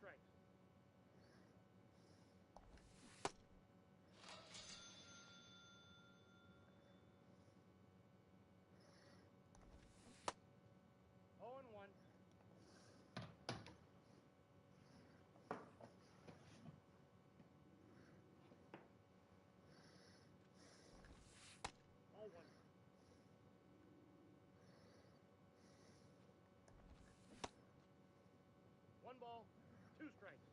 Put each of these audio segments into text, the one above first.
strikes. Oh and 1. Oh, 1. One ball, 2 strikes.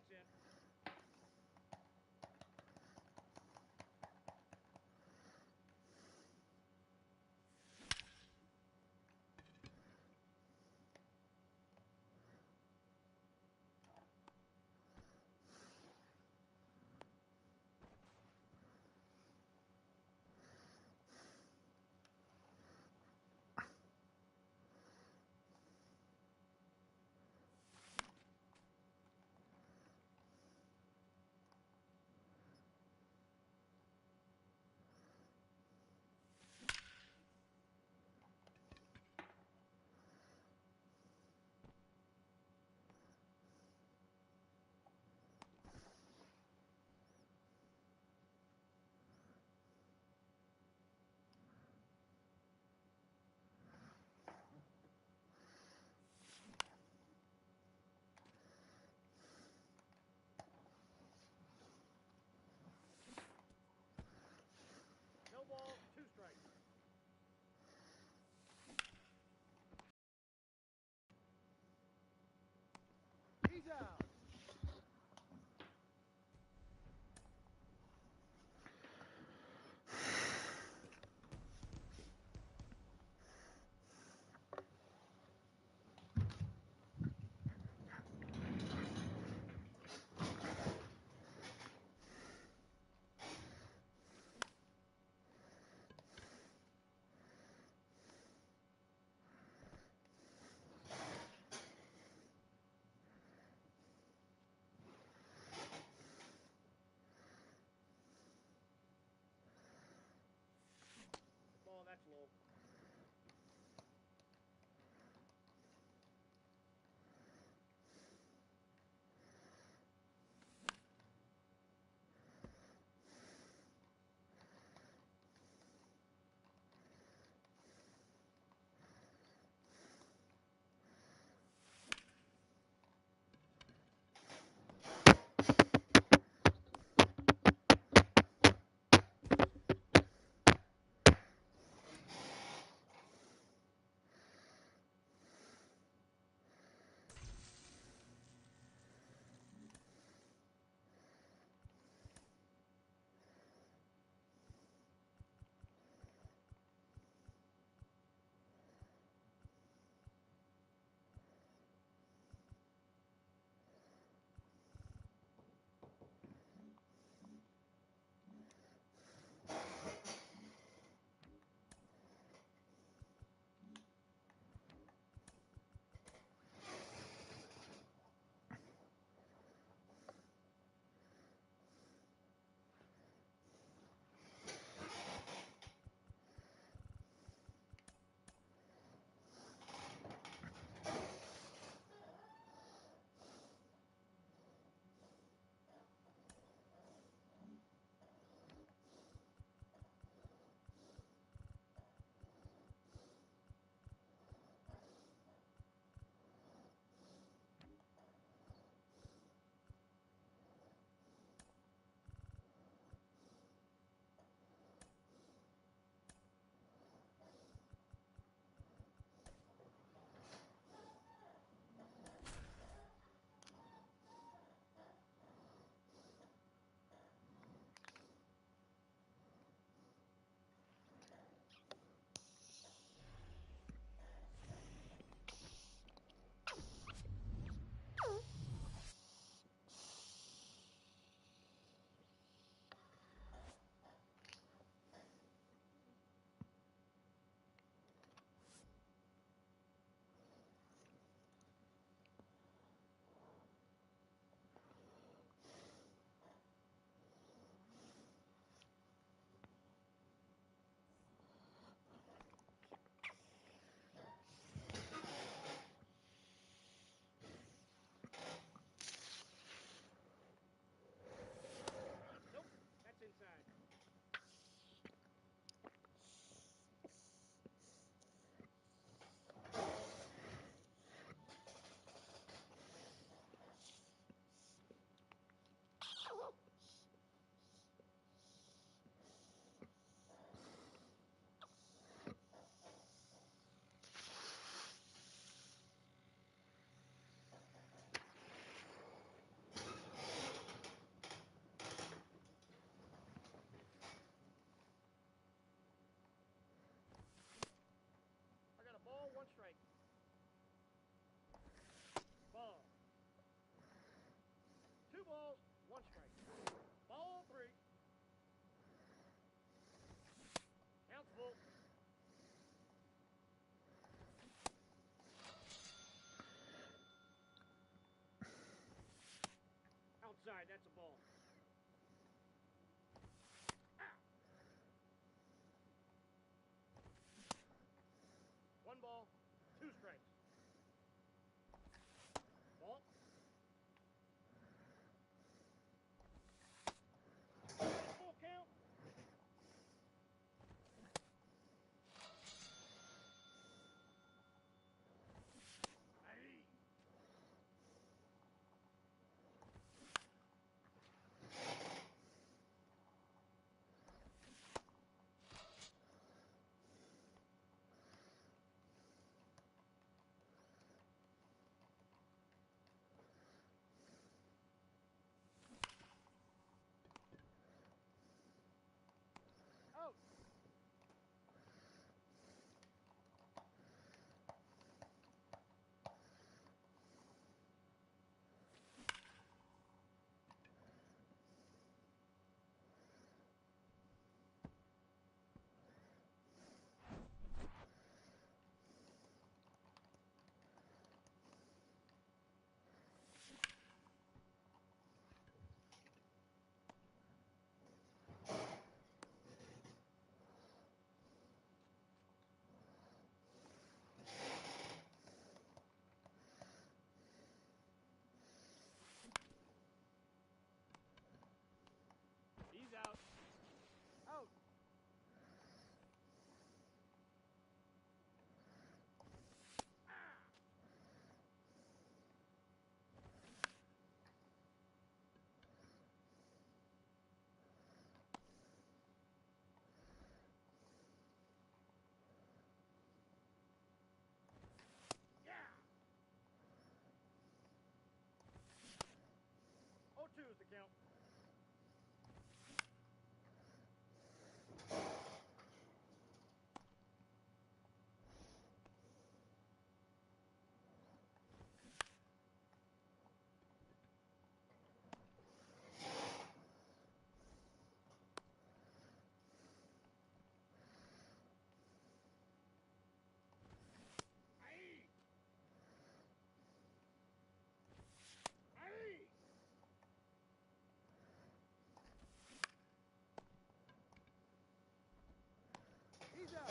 strikes in. Outside, that's a ball. One ball, 2 strikes. Ball. Full count. Aye. Out. He's out. Out. Yeah. 0-2 is the count. Aye. Aye. He's out.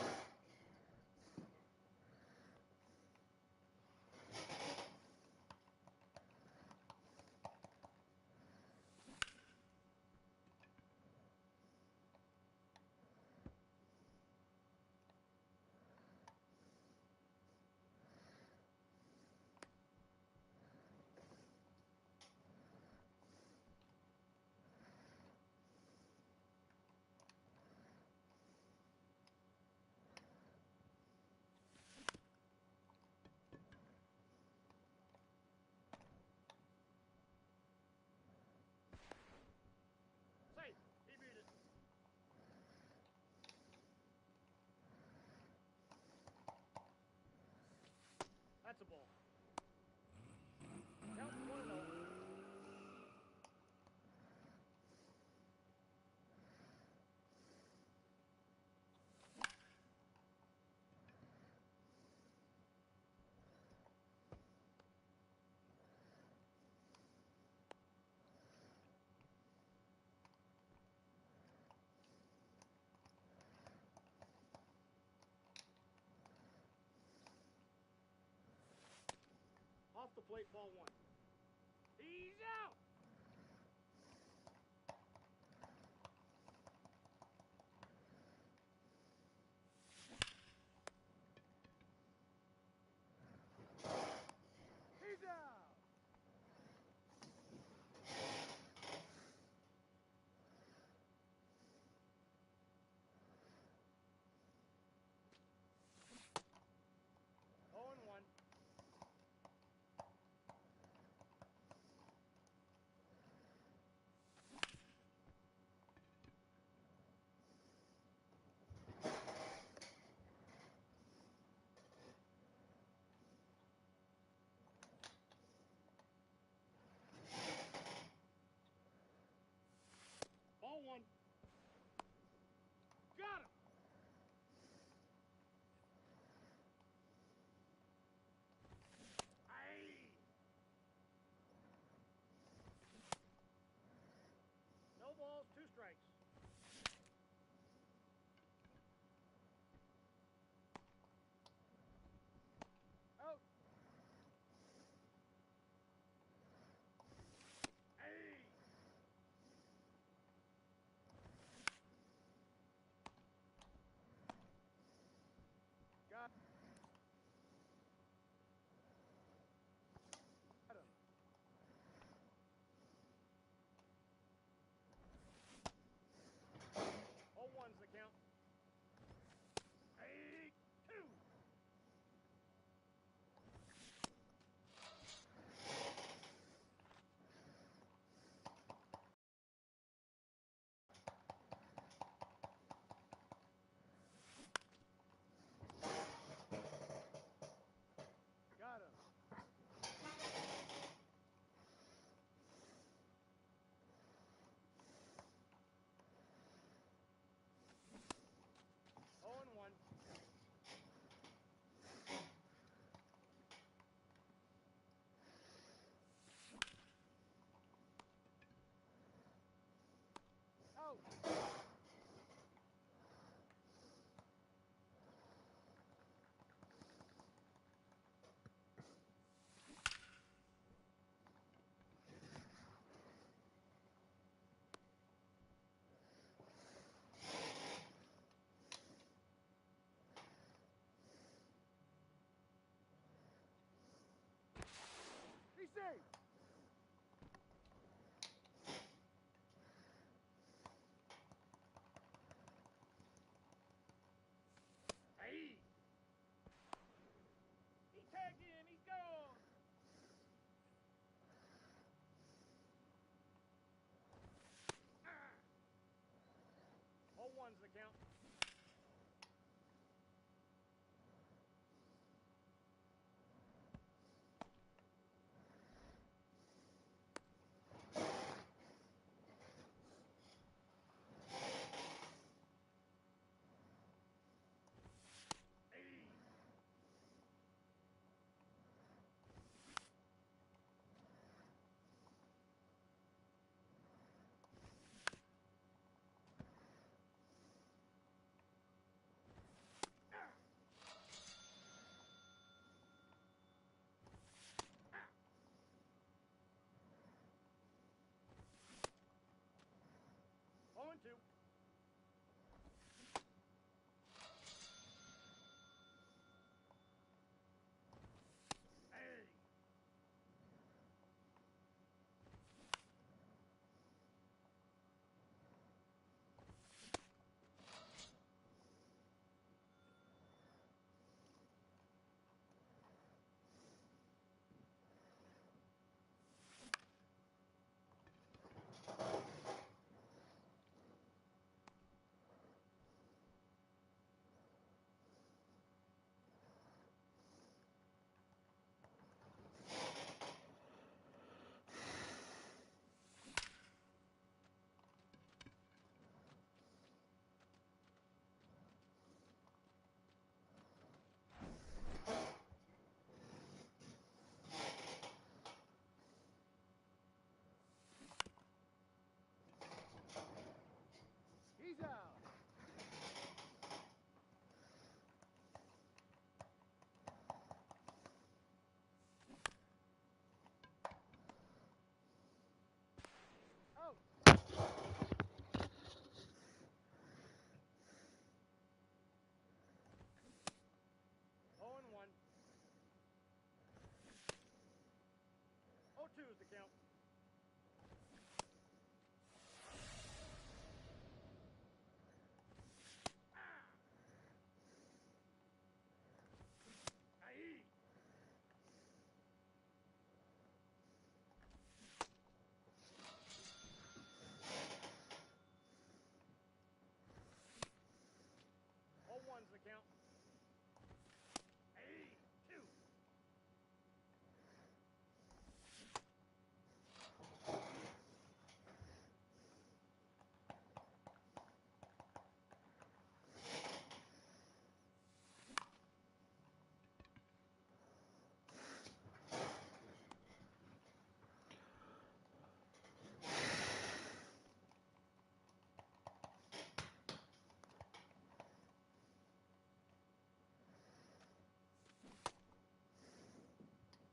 Safe. He beat it. That's a ball. Count 1-0. Off the plate, ball 1. He's out. He's out. Oh and 1. the count. Aye. All ones the count. Aye. 2.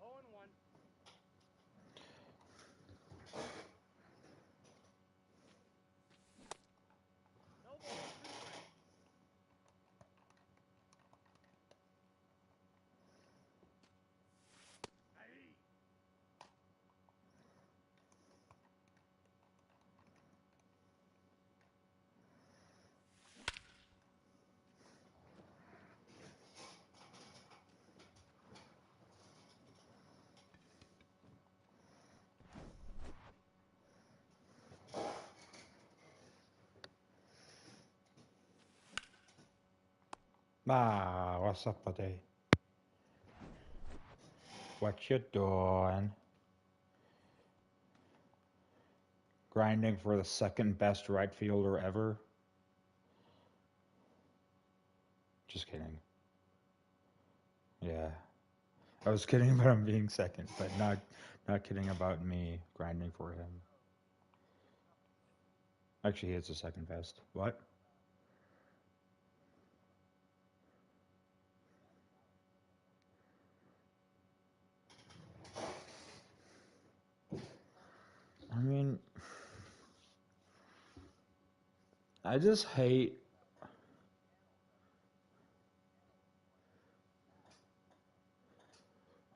Oh and 1. No ball. 2 strikes. Aye. Ah, what's up, buddy? What you doing? Grinding for the second best right fielder ever? Just kidding. Yeah. I was kidding about him being second, but not kidding about me grinding for him. Actually, he is the second best. What? I mean, I just hate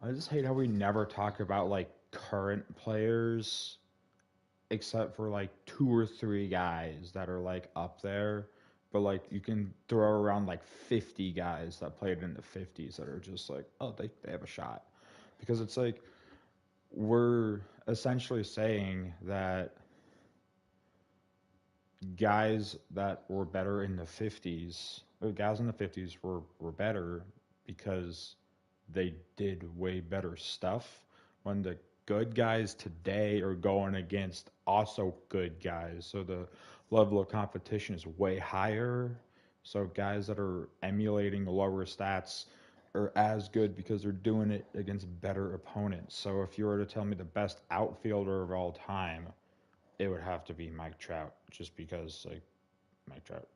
how we never talk about like current players except for like 2 or 3 guys that are like up there. But like you can throw around like 50 guys that played in the 50s that are just like, oh, they have a shot. Because it's like we're essentially saying that guys that were better in the 50s, or guys in the 50s were better because they did way better stuff when the good guys today are going against also good guys. So the level of competition is way higher. So guys that are emulating lower stats are as good because they're doing it against better opponents. So if you were to tell me the best outfielder of all time, it would have to be Mike Trout, just because like Mike Trout.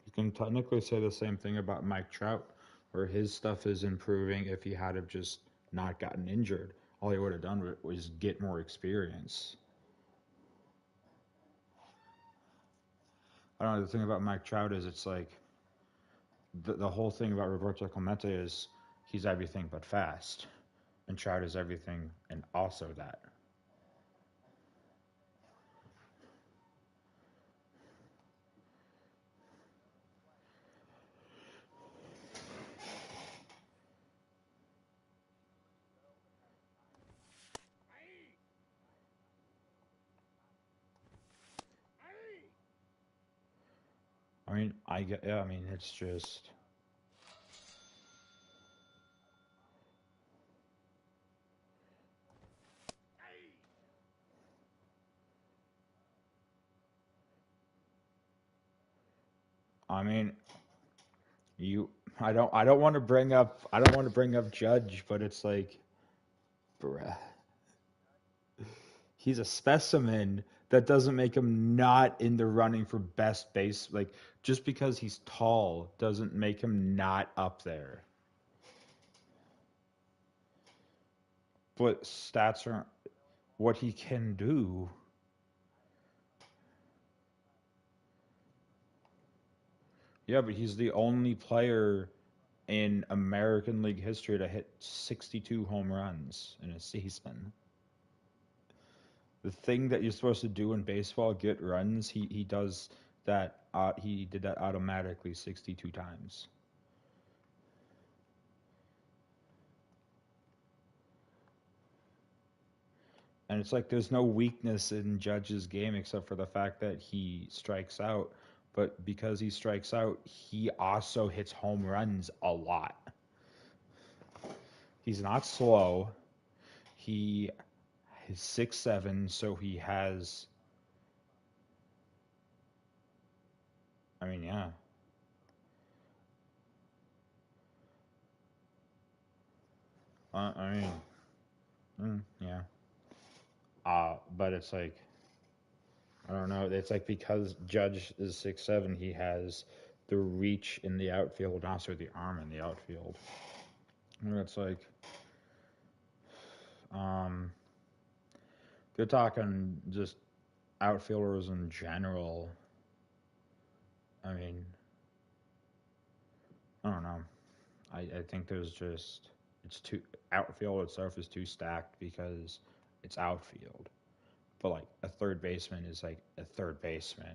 You can technically say the same thing about Mike Trout, where his stuff is improving if he had have just not gotten injured. All he would have done was get more experience. I don't know. The thing about Mike Trout is it's like the whole thing about Roberto Clemente is he's everything but fast, and Trout is everything and also that. Aye. Aye. I mean, I get. Yeah, I mean, it's just. Aye. I mean, you I don't want to bring up Judge, but it's like, bruh, he's a specimen. That doesn't make him not in the running for best base. Like, just because he's tall doesn't make him not up there. But stats aren't what he can do. Yeah, but he's the only player in American League history to hit 62 home runs in a season. The thing that you're supposed to do in baseball, get runs, he does that. He did that automatically 62 times. And it's like there's no weakness in Judge's game except for the fact that he strikes out. But because he strikes out, he also hits home runs a lot. He's not slow. He is 6'7", so he has. I mean, yeah. I mean, yeah. But it's like I don't know. It's like because Judge is 6'7", he has the reach in the outfield and also the arm in the outfield. And it's like, um, they're talking just outfielders in general. I mean, I don't know. I think there's just it's too outfield itself is too stacked because it's outfield. But like a third baseman is like a third baseman.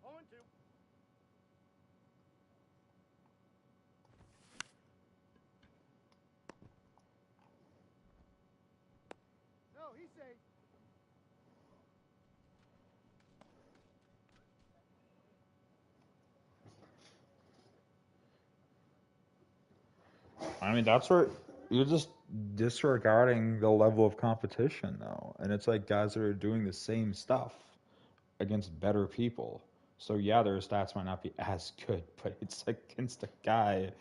On two. No, he's safe. I mean, that's where you're just disregarding the level of competition, though. And it's like guys that are doing the same stuff against better people. So, yeah, their stats might not be as good, but it's against a guy.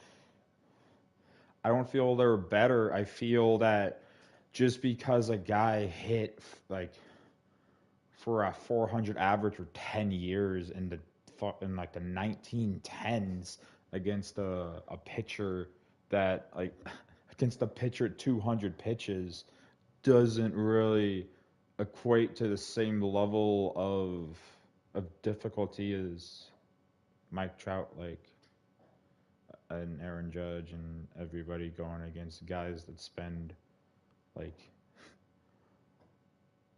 I don't feel they're better. I feel that just because a guy hit like for a 400 average for 10 years in like the 1910s against a pitcher that like against a pitcher at 200 pitches doesn't really equate to the same level of difficulty as Mike Trout like and Aaron Judge and everybody going against guys that spend like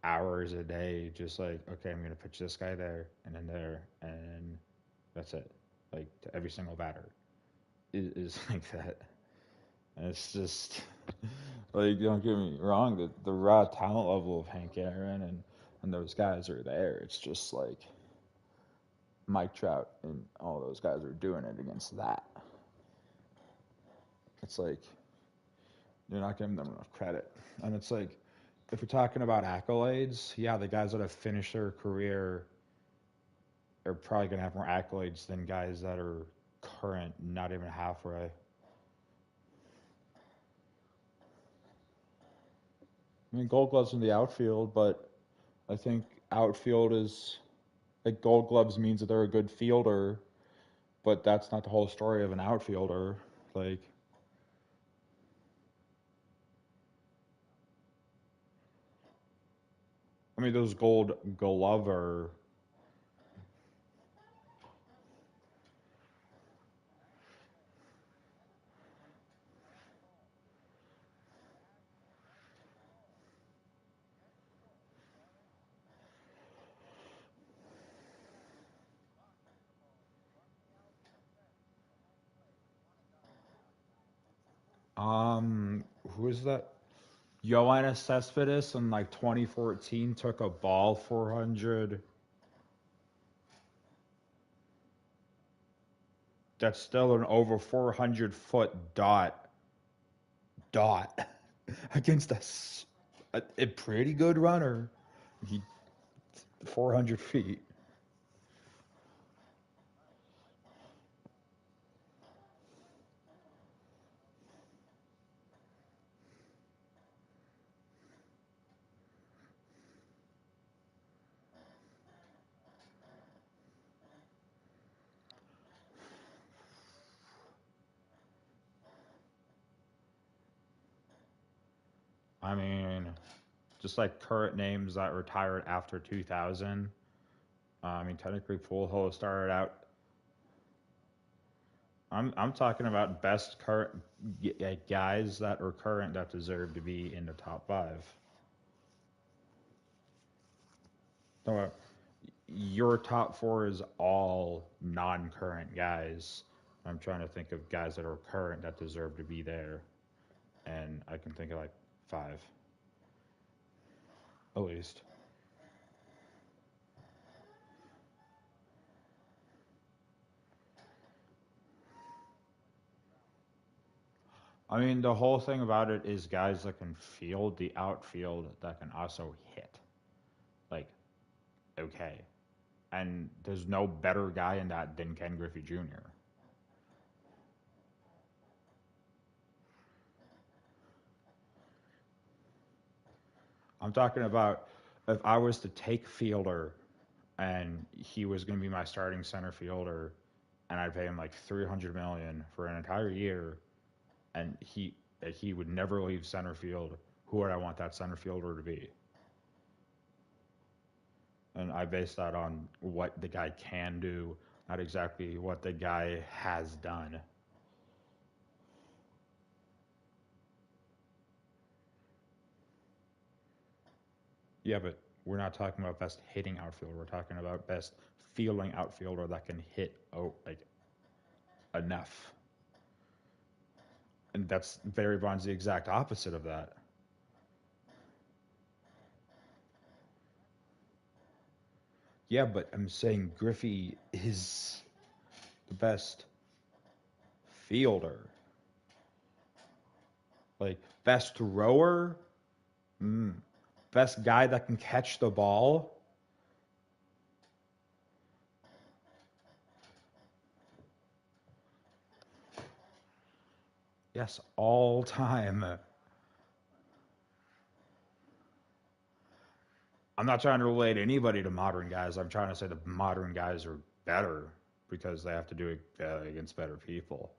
hours a day just like okay, I'm gonna pitch this guy there and then there and that's it, like to every single batter is like that. And it's just like don't get me wrong, the raw talent level of Hank Aaron and those guys are there. It's just like Mike Trout and all those guys are doing it against that. It's like you're not giving them enough credit. And it's like if we're talking about accolades, yeah, the guys that have finished their career are probably going to have more accolades than guys that are current, not even halfway. I mean, Gold Gloves in the outfield, but I think outfield is like Gold Gloves means that they're a good fielder, but that's not the whole story of an outfielder. Like, I mean, those Gold Glover. Who is that? Yoenis Cespedes in like 2014 took a ball 400. That's still an over 400-foot dot against a pretty good runner. He 400 feet. I mean, just like current names that retired after 2000. I mean, technically, Pujols started out. I'm talking about best current guys that are current that deserve to be in the top five. So, your top four is all non-current guys. I'm trying to think of guys that are current that deserve to be there, and I can think of like five at least. I mean, the whole thing about it is guys that can field the outfield that can also hit. Like, okay. And there's no better guy in that than Ken Griffey Jr. I'm talking about if I was to take Fielder and he was going to be my starting center fielder and I'd pay him like 300 million for an entire year and he would never leave center field, who would I want that center fielder to be? And I base that on what the guy can do, not exactly what the guy has done. Yeah, but we're not talking about best hitting outfielder. We're talking about best fielding outfielder that can hit like enough. And that's Barry Bonds the exact opposite of that. Yeah, but I'm saying Griffey is the best fielder. Like best thrower, mm. Best guy that can catch the ball. Yes, all time. I'm not trying to relate anybody to modern guys. I'm trying to say the modern guys are better because they have to do it against better people.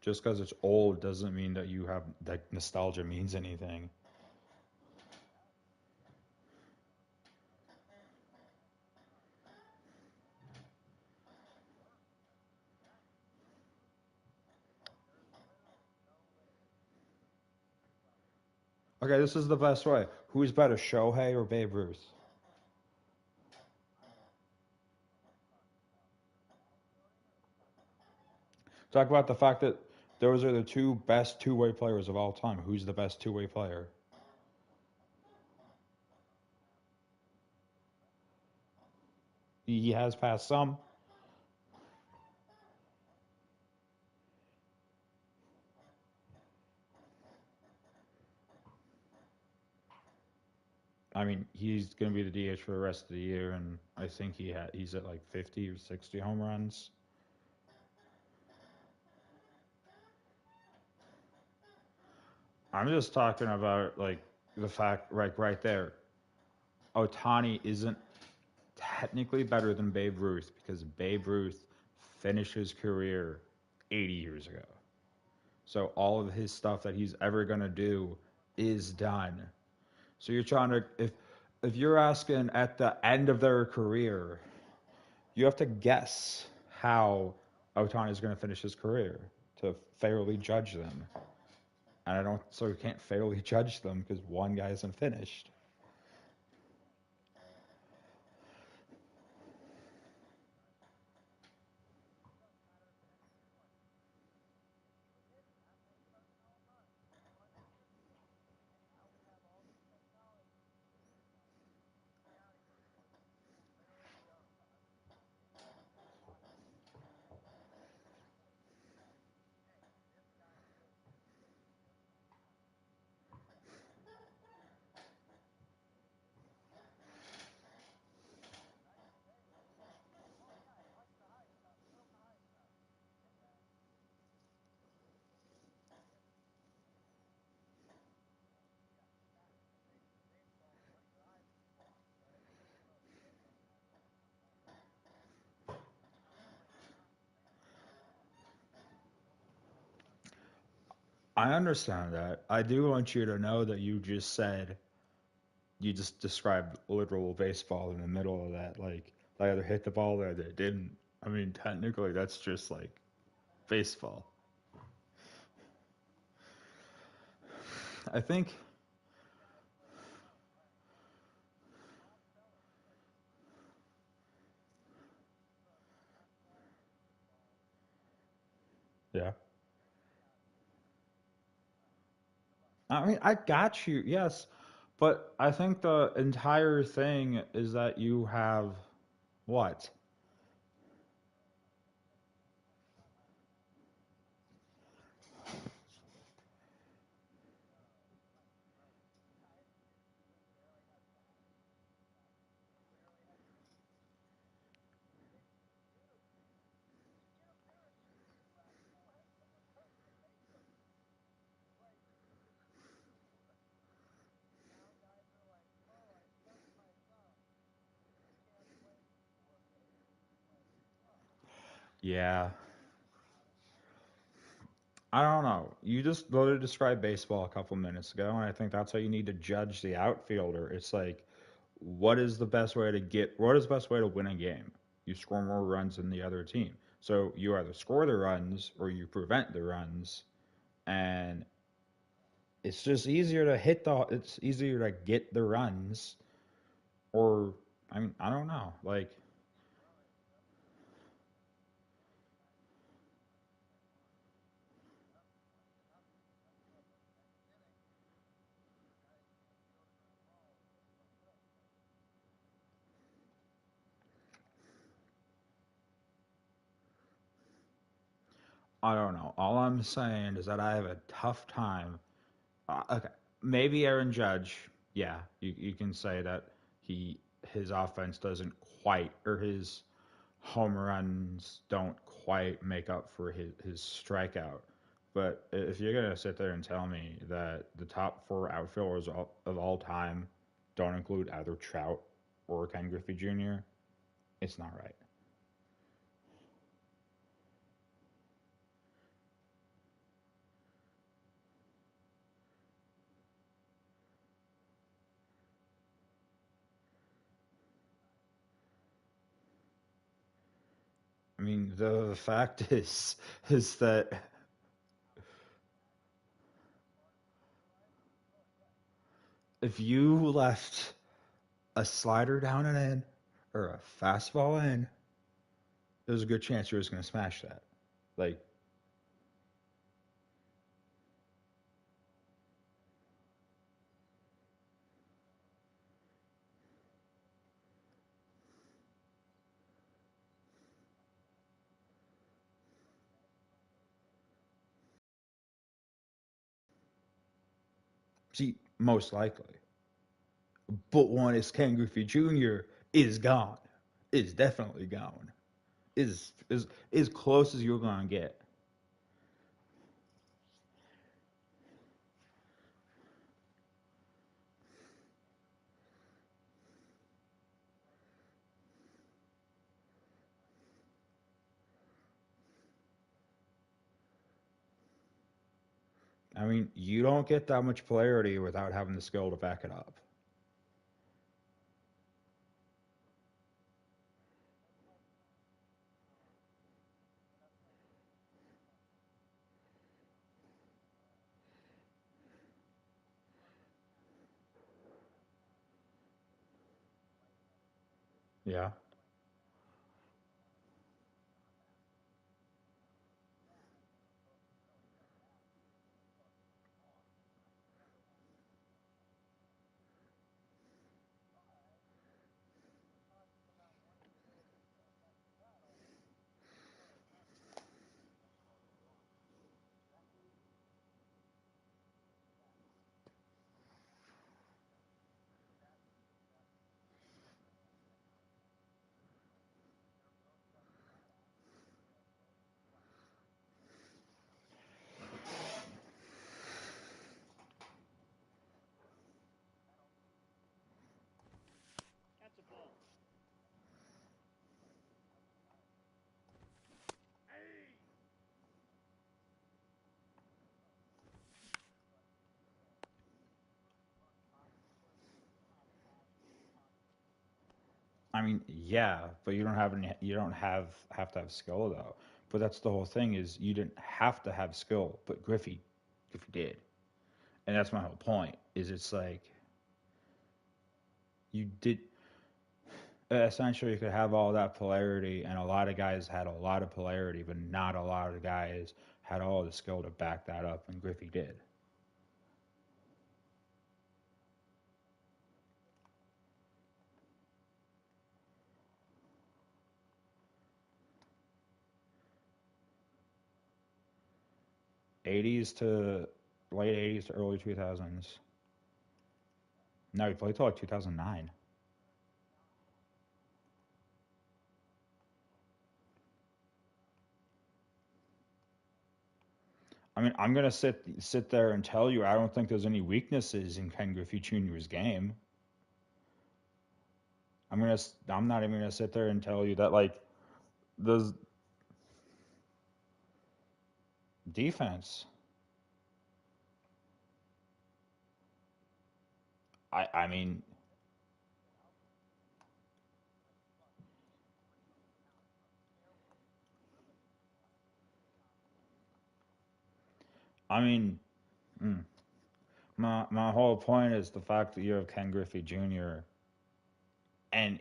Just because it's old doesn't mean that you have that nostalgia means anything. Okay, this is the best way. Who's better, Shohei or Babe Ruth? Talk about the fact that those are the two best two-way players of all time. Who's the best two-way player? He has passed some. I mean, he's going to be the DH for the rest of the year, and I think he's at like 50 or 60 home runs. I'm just talking about like the fact right there. Otani isn't technically better than Babe Ruth because Babe Ruth finished his career 80 years ago. So all of his stuff that he's ever going to do is done. So you're trying to if you're asking at the end of their career, you have to guess how Otani is going to finish his career to fairly judge them. And I don't so you can't fairly judge them because one guy isn't finished. I understand that. I do want you to know that you just described literal baseball in the middle of that. Like they either hit the ball or they didn't. I mean, technically, that's just like baseball. I think, yeah. I mean, I got you, yes, but I think the entire thing is that you have what? Yeah, I don't know. You just literally described baseball a couple minutes ago, and I think that's how you need to judge the outfielder. It's like, what is the best way to win a game? You score more runs than the other team. So you either score the runs or you prevent the runs, and it's easier to get the runs, or I mean, I don't know. Like, I don't know. All I'm saying is that I have a tough time. Okay, maybe Aaron Judge. Yeah, you can say that he his offense doesn't quite, or his home runs don't quite make up for his strikeout. But if you're gonna sit there and tell me that the top four outfielders of all time don't include either Trout or Ken Griffey Jr., it's not right. I mean, the fact is that if you left a slider down and in or a fastball in, there's a good chance you're just gonna smash that. Like, see, most likely. But one is Ken Griffey Jr. is gone. Is definitely gone. Is close as you're gonna get. I mean, you don't get that much polarity without having the skill to back it up. Yeah. I mean, yeah, but you don't have to have skill though. But that's the whole thing is you didn't have to have skill, but Griffey did. And that's my whole point is it's like you did essentially you could have all that polarity and a lot of guys had a lot of polarity, but not a lot of guys had all the skill to back that up and Griffey did. 80s to late 80s to early 2000s. No, he played till like 2009. I mean, I'm gonna sit there and tell you I don't think there's any weaknesses in Ken Griffey Jr.'s game. I'm not even gonna sit there and tell you that like the defense. I mean I mean mm, my whole point is the fact that you have Ken Griffey Jr. and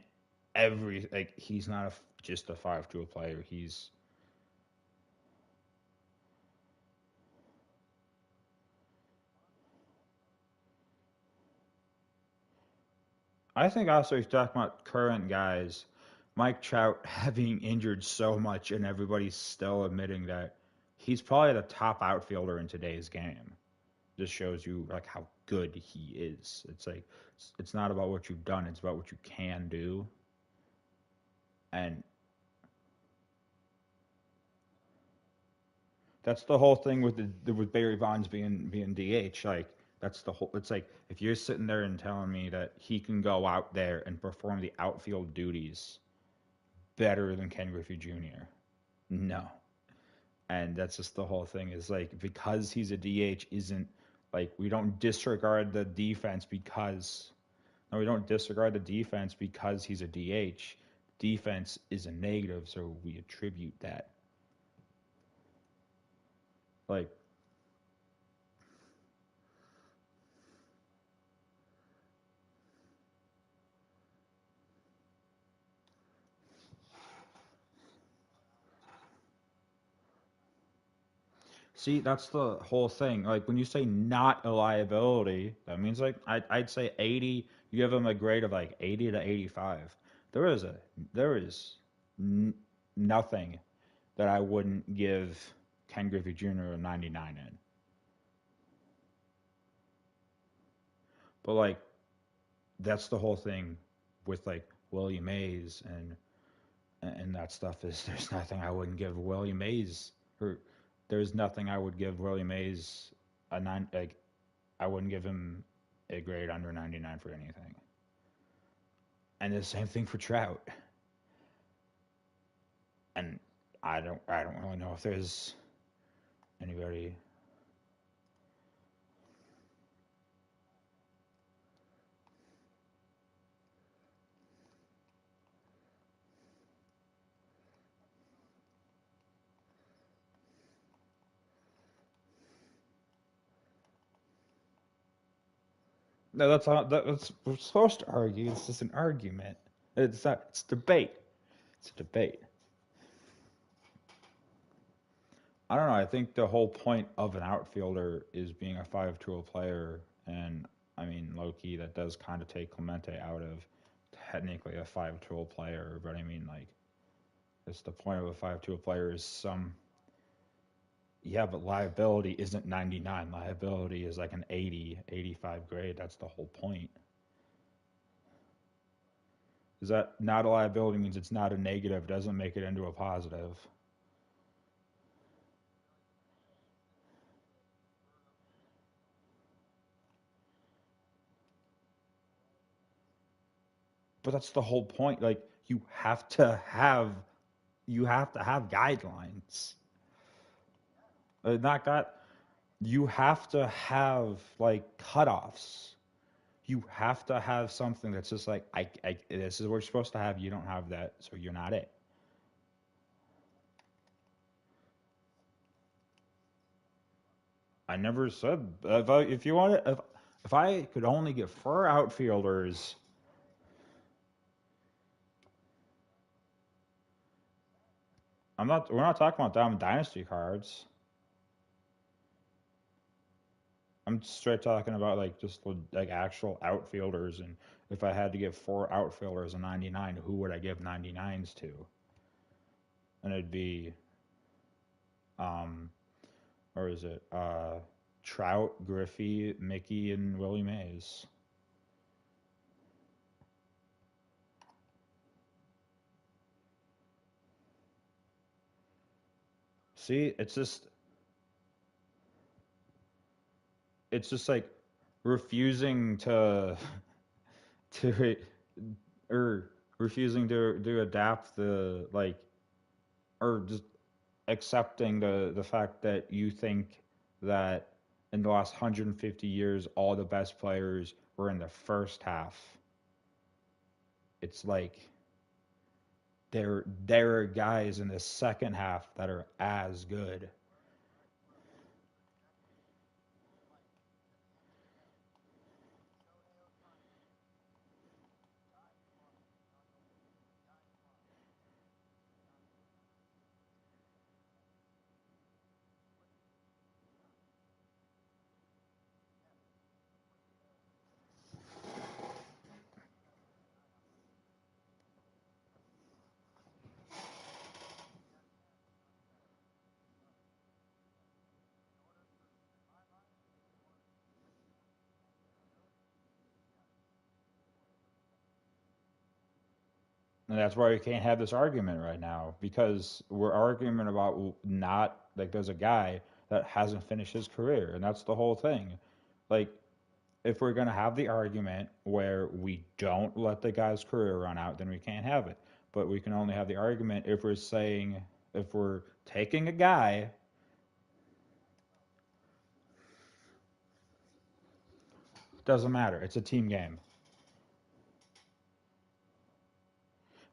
every like he's not just a 5 tool player. He's I think also if you're talking about current guys, Mike Trout having injured so much and everybody's still admitting that he's probably the top outfielder in today's game. Just shows you like how good he is. It's like it's not about what you've done, it's about what you can do. And that's the whole thing with with Barry Bonds being DH. Like that's the whole. It's like if you're sitting there and telling me that he can go out there and perform the outfield duties better than Ken Griffey Jr. No, and that's just the whole thing. Is like because he's a DH isn't like we don't disregard the defense because no, we don't disregard the defense because he's a DH. Defense is a negative, so we attribute that. Like see, that's the whole thing. Like when you say not a liability, that means like I'd say 80. You give him a grade of like 80 to 85. There is a there is n- nothing that I wouldn't give Ken Griffey Jr. a 99 in. But like that's the whole thing with like William Mays and that stuff is there's nothing I wouldn't give William Mays or there's nothing I would give William Mays a nine like I wouldn't give him a grade under 99 for anything. And the same thing for Trout. And I don't really know if there's anybody. No, that's not, that's we're supposed to argue. It's just an argument. It's not. It's debate. It's a debate. I don't know. I think the whole point of an outfielder is being a 5 tool player, and I mean, low key, that does kind of take Clemente out of technically a 5 tool player. But I mean, like, it's the point of a 5 tool player is some. Yeah, but liability isn't 99. Liability is like an 80, 85 grade. That's the whole point. Is that not a liability means it's not a negative, doesn't make it into a positive. But that's the whole point. Like you have to have guidelines. Not got you have to have like cutoffs. You have to have something that's just like this is what you're supposed to have. You don't have that, so you're not it. I never said if you want it, if I could only get four outfielders, I'm not. We're not talking about Diamond Dynasty cards. I'm straight talking about like just like actual outfielders, and if I had to give four outfielders a 99, who would I give 99s to? And it'd be um, or is it Trout, Griffey, Mickey, and Willie Mays. See, it's just like refusing to or refusing to adapt the like or just accepting the fact that you think that in the last 150 years all the best players were in the first half. It's like there are guys in the second half that are as good. And that's why we can't have this argument right now because we're arguing about not like there's a guy that hasn't finished his career, and that's the whole thing. Like, if we're going to have the argument where we don't let the guy's career run out, then we can't have it. But we can only have the argument if we're saying, if we're taking a guy, doesn't matter. It's a team game.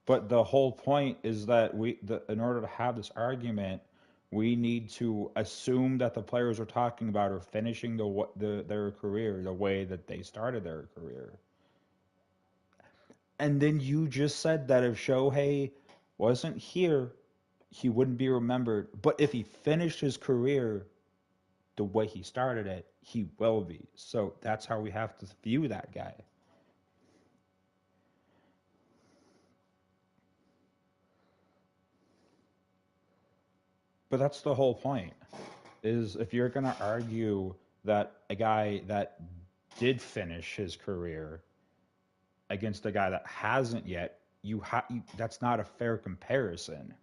But the whole point is that in order to have this argument, we need to assume that the players we're talking about are finishing their career the way that they started their career. And then you just said that if Shohei wasn't here, he wouldn't be remembered. But if he finished his career the way he started it, he will be. So that's how we have to view that guy. But that's the whole point. Is if you're going to argue that a guy that did finish his career against a guy that hasn't yet, that's not a fair comparison.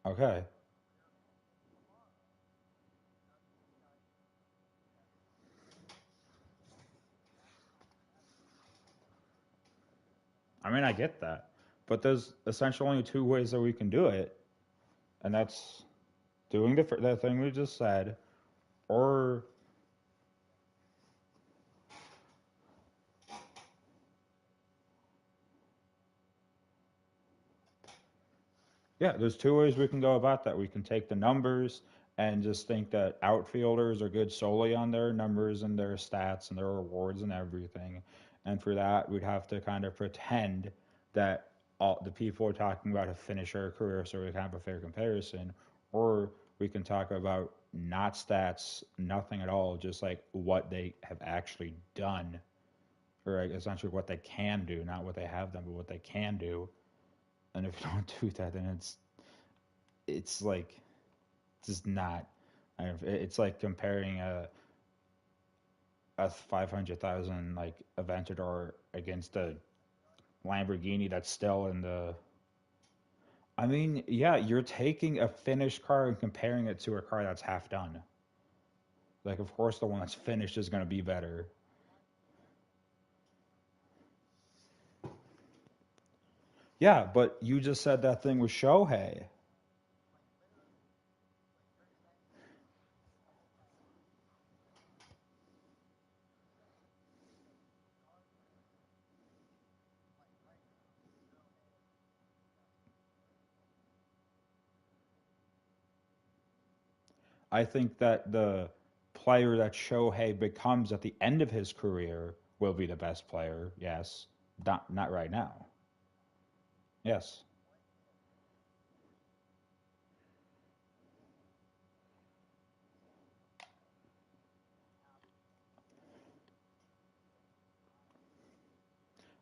Okay. I mean, I get that. But there's essentially only two ways that we can do it, and that's doing the thing we just said, or yeah, there's two ways we can go about that. We can take the numbers and just think that outfielders are good solely on their numbers and their stats and their rewards and everything. And for that, we'd have to kind of pretend that all the people we're talking about have finished their career so we can have a fair comparison. Or we can talk about not stats, nothing at all, just like what they have actually done, or like essentially what they can do, not what they have done, but what they can do. And if you don't do that, then it's like just not. It's like comparing a 500,000 like Aventador against a Lamborghini that's still in the. I mean, yeah, you're taking a finished car and comparing it to a car that's half done. Like, of course, the one that's finished is going to be better. Yeah, but you just said that thing with Shohei. I think that the player that Shohei becomes at the end of his career will be the best player. Yes, not right now. Yes,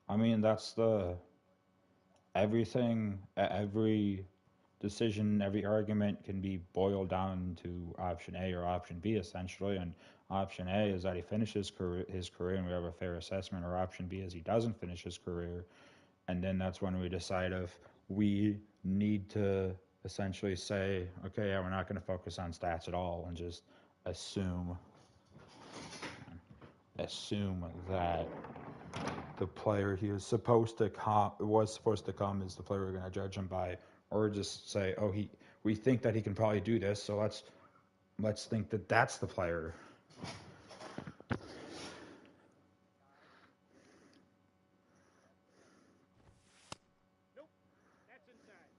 I mean that's the everything. Every decision, every argument can be boiled down to option A or option B essentially. And option A is that he finishes his career and we have a fair assessment, or option B is he doesn't finish his career, and then that's when we decide if we need to essentially say, okay, yeah, we're not going to focus on stats at all and just assume assume that the player he was supposed to come is the player we're going to judge him by, or just say, oh, we think that he can probably do this, so let's think that that's the player. Nope, that's inside.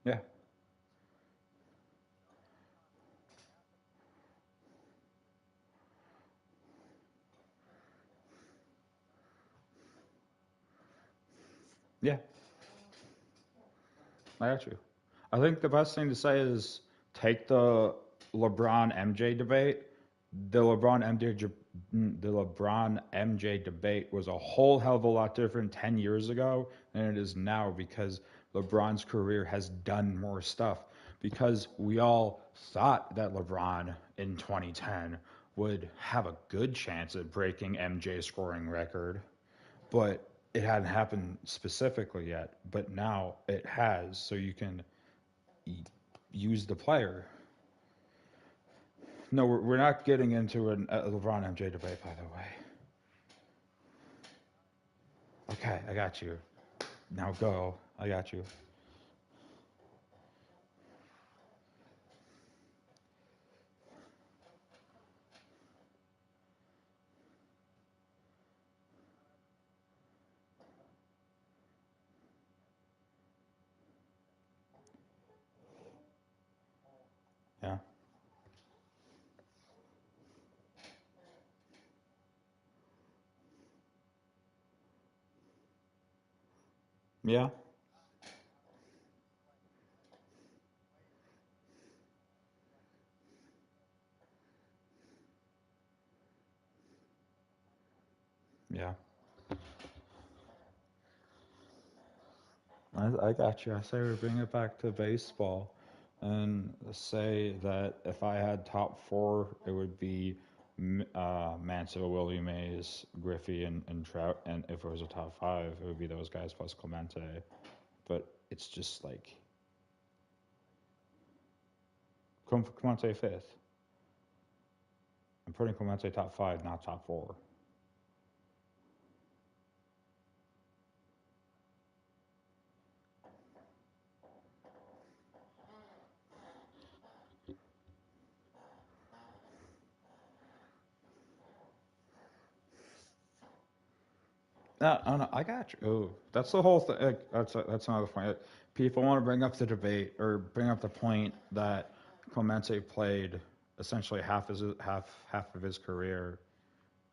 Yeah, yeah, I got you. I think the best thing to say is take the LeBron MJ debate. The LeBron MJ the LeBron MJ debate was a whole hell of a lot different 10 years ago than it is now, because LeBron's career has done more stuff, because we all thought that LeBron in 2010 would have a good chance at breaking MJ's scoring record, but it hadn't happened specifically yet. But now it has, so you can use the player. No, we're not getting into a LeBron MJ debate, by the way. Okay, I got you. Now go. I got you. Yeah. Yeah. Yeah. I got you. I say we bring it back to baseball and say that if I had top four, it would be Mansell, Willie Mays, Griffey, and Trout. And if it was a top five, it would be those guys plus Clemente. But it's just like Clemente fifth. I'm putting Clemente top five, not top four. No, no, no, I got you. Ooh, that's the whole thing. That's another point. People want to bring up the debate or bring up the point that Clemente played essentially half of his career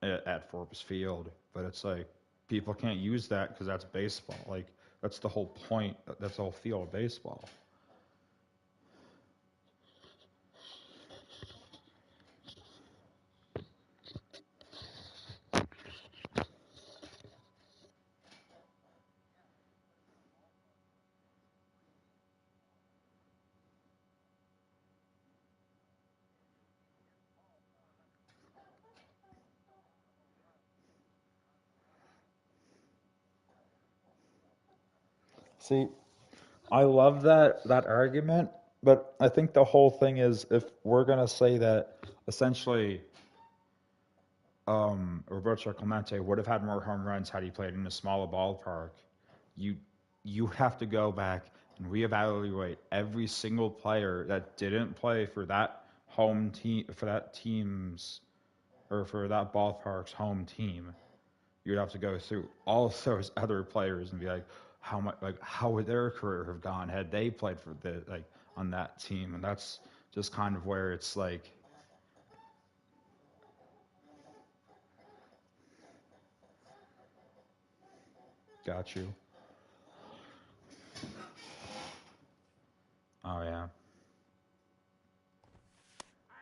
at Forbes Field, but it's like people can't use that because that's baseball. Like that's the whole point. That's the whole feel of baseball. See, I love that argument, but I think the whole thing is if we're gonna say that essentially Roberto Clemente would have had more home runs had he played in a smaller ballpark. You you have to go back and reevaluate every single player that didn't play for that home team, for that team's, or for that ballpark's home team. You'd have to go through all of those other players and be like, how much, like, how would their career have gone had they played for the, like, on that team? And that's just kind of where it's like, got you. Oh yeah. Aye.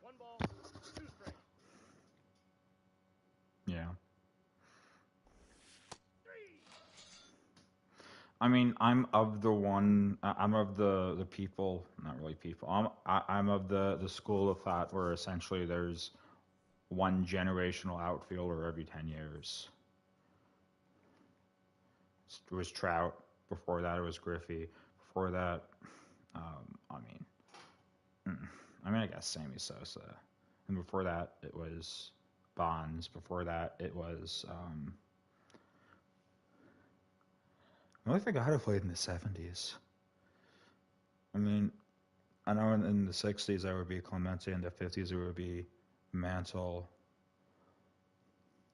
1 ball, 2 strikes. Yeah. 3. I mean, I'm of the people, not really people. I'm of the school of thought where essentially there's one generational outfielder every 10 years. It was Trout. Before that, it was Griffey. Before that, I mean, I guess Sammy Sosa. And before that, it was Bonds. Before that, it was. I really forgot who played in the 70s. I mean, I know in the 60s that would be Clemente, in the 50s it would be Mantle.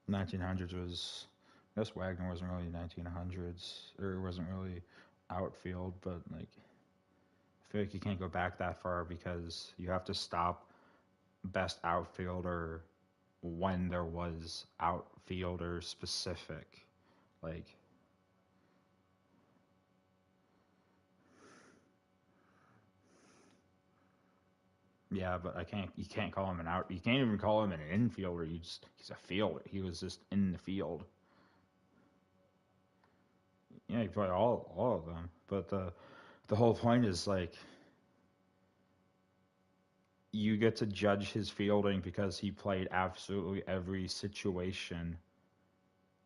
1900s was, I guess Wagner wasn't really 1900s, or it wasn't really outfield, but like, I feel like you can't go back that far because you have to stop best outfielder when there was outfielder specific. Like, yeah, but you can't call him an out, you can't even call him an infielder. He's a fielder. He was just in the field. Yeah, you play all of them. But the whole point is like you get to judge his fielding because he played absolutely every situation,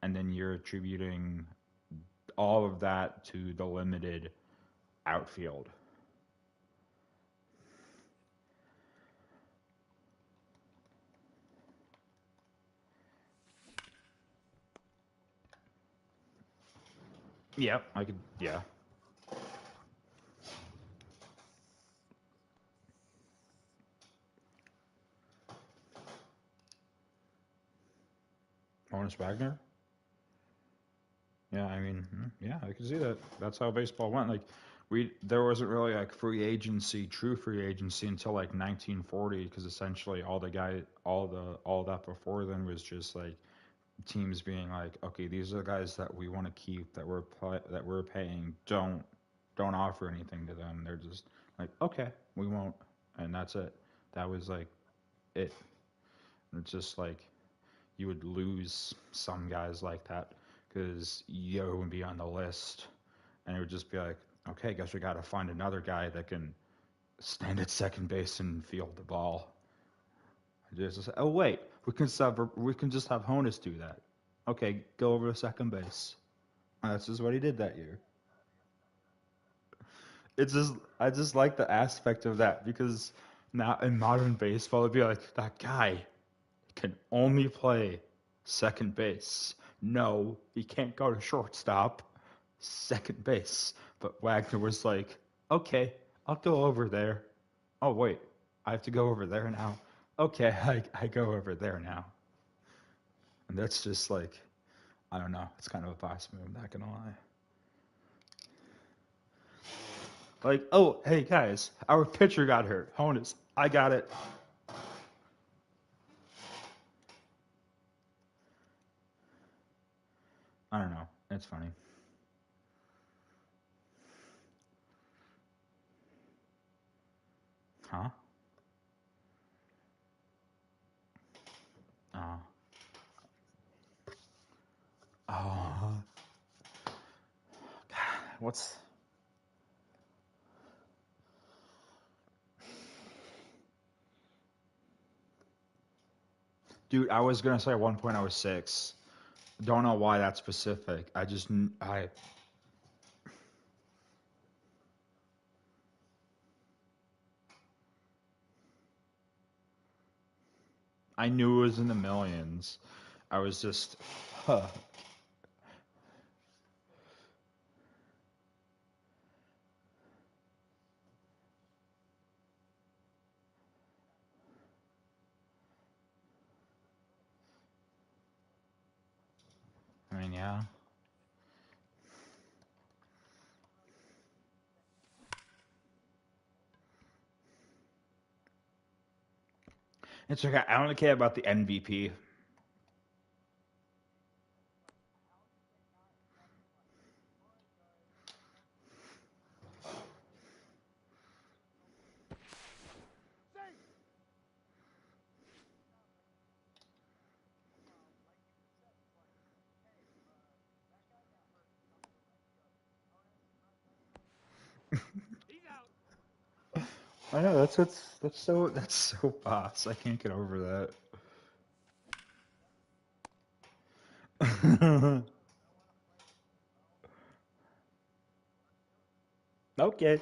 and then you're attributing all of that to the limited outfield. Yep, I could. Yeah, Honus Wagner. Yeah, I mean, yeah, I can see that. That's how baseball went. Like, there wasn't really like true free agency until like 1940, because essentially all that before then was just like teams being like, okay, these are the guys that we want to keep, that we're paying. Don't offer anything to them. They're just like, okay, we won't, and that's it. That was like it. It's just like you would lose some guys like that because you would be on the list, and it would just be like, okay, guess we got to find another guy that can stand at second base and field the ball. Just oh wait, we can just have Honus do that. Okay, go over to second base. And that's just what he did that year. It's just I just like the aspect of that because now in modern baseball it'd be like that guy can only play second base. No, he can't go to shortstop, second base. But Wagner was like, okay, I'll go over there. Oh, wait, I have to go over there now. Okay, I go over there now. And that's just like, I don't know, it's kind of a boss move, not gonna lie. Like, oh, hey guys, our pitcher got hurt. Honus, I got it. I don't know, it's funny. Huh? Oh. Oh. What's Dude, I was gonna say at one point I was 6. Don't know why that's specific. I I knew it was in the millions. I was just, huh. I mean, yeah. It's okay. I only care about the MVP. Safe. He's out. I know that's so boss. I can't get over that. Okay.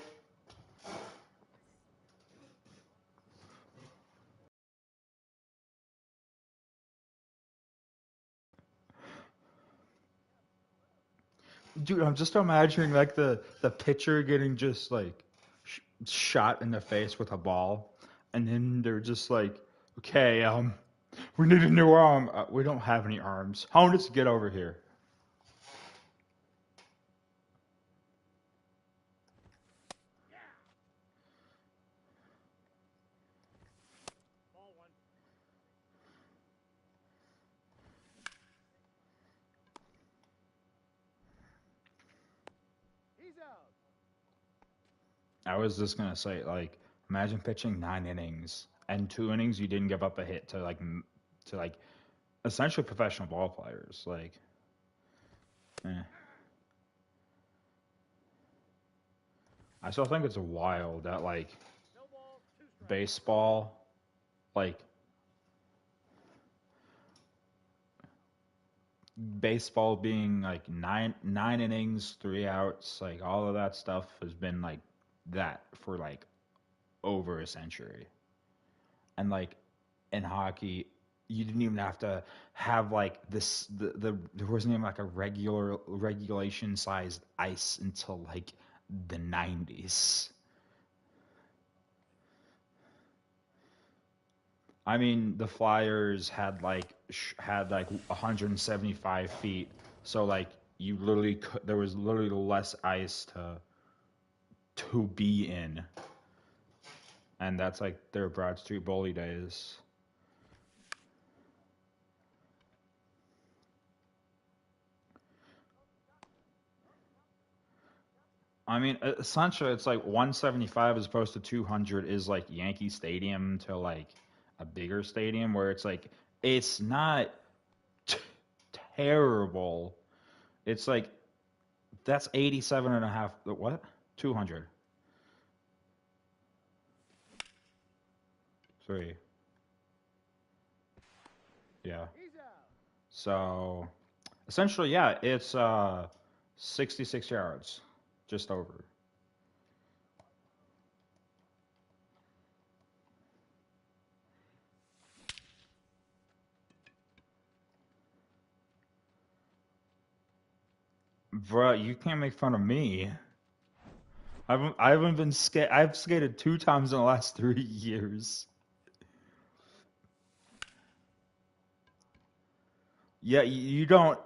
Dude, I'm just imagining like the pitcher getting just like shot in the face with a ball, and then they're just like, okay, we need a new arm. We don't have any arms. Honus, get over here. Yeah. Ball one. He's out. I was just gonna say, like, imagine pitching 9 innings and 2 innings you didn't give up a hit to to like essentially professional ball players. Like, eh. I still think it's wild that like No balls, two strikes. baseball, like baseball being like nine innings, 3 outs, like all of that stuff has been like that for like over a century. And like in hockey, you didn't even have to have like there wasn't even like a regulation sized ice until like the 90s. I mean, the Flyers had like 175 feet, so like you literally there was literally less ice to be in, and that's like their Broad Street Bully days. I mean, essentially, it's like 175 as opposed to 200 is like Yankee Stadium to like a bigger stadium where it's like it's not t- terrible. It's like that's 87 and a half. What? 200. Three. Yeah. He's out. So essentially, yeah, it's 66 yards, just over. Bruh, you can't make fun of me. I haven't been I've skated 2 times in the last 3 years. Yeah, you don't.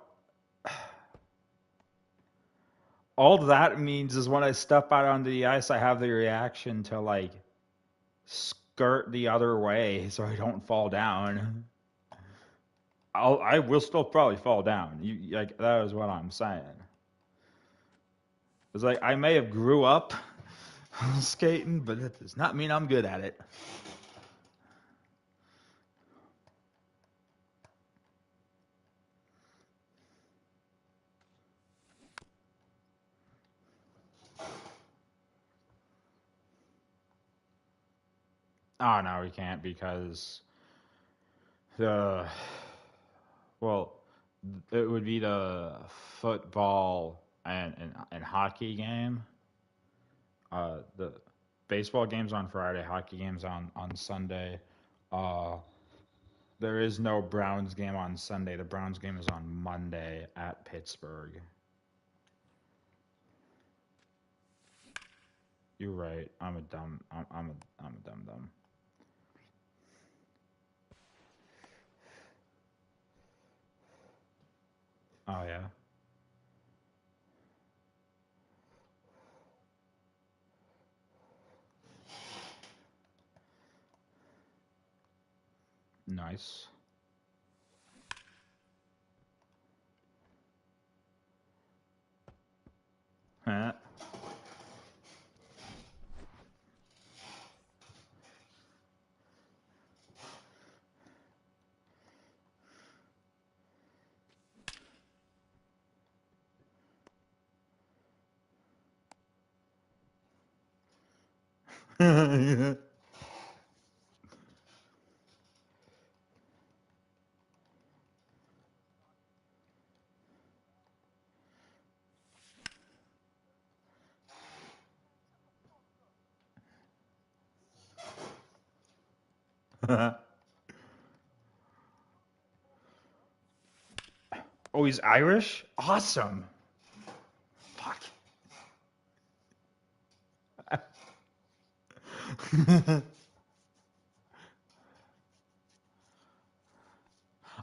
All that means is when I step out onto the ice, I have the reaction to like skirt the other way so I don't fall down. I will still probably fall down. Like that is what I'm saying. It's like I may have grew up skating, but that does not mean I'm good at it. Oh no, we can't because the well, it would be the football and hockey game. The baseball games on Friday, hockey games on Sunday. Uh, There is no Browns game on Sunday. The Browns game is on Monday at Pittsburgh. You're right. I'm a dumb dumb. Oh yeah. Nice. Huh? Oh, he's Irish? Awesome. Fuck.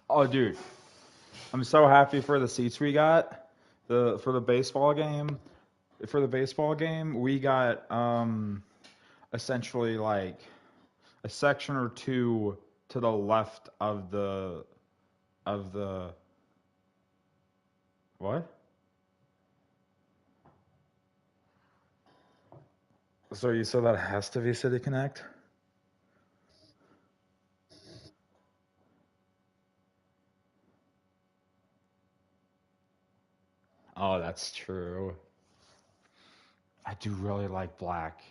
Oh, dude. I'm so happy for the seats we got. For the baseball game. For the baseball game, we got essentially like a section or two to the left of the what? So you said that has to be City Connect? Oh, that's true. I do really like black.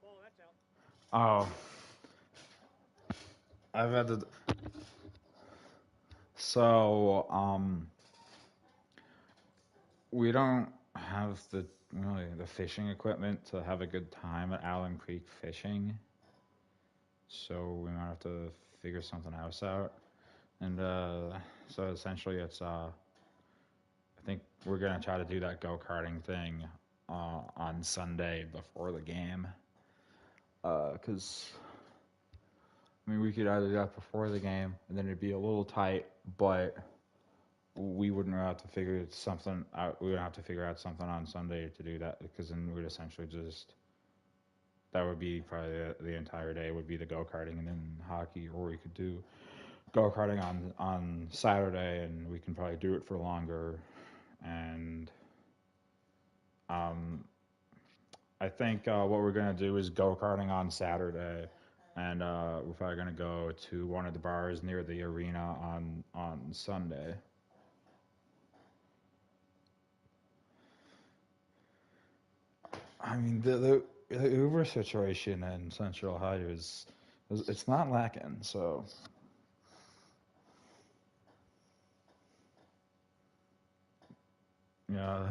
Ball, that's out. Oh, I've had to. So, we don't have the really the fishing equipment to have a good time at Allen Creek fishing. So we might have to figure something else out. And so essentially, I think we're gonna try to do that go karting thing on Sunday before the game. Because I mean, we could either do that before the game, and then it'd be a little tight, but we wouldn't have to figure something out. We would have to figure out something on Sunday to do that, because then we'd essentially just that would be probably the entire day would be the go karting and then hockey, or we could do go karting on Saturday, and we can probably do it for longer. And um, I think what we're gonna do is go karting on Saturday, and we're probably gonna go to one of the bars near the arena on Sunday. I mean, the Uber situation in Central Ohio is it's not lacking. So yeah,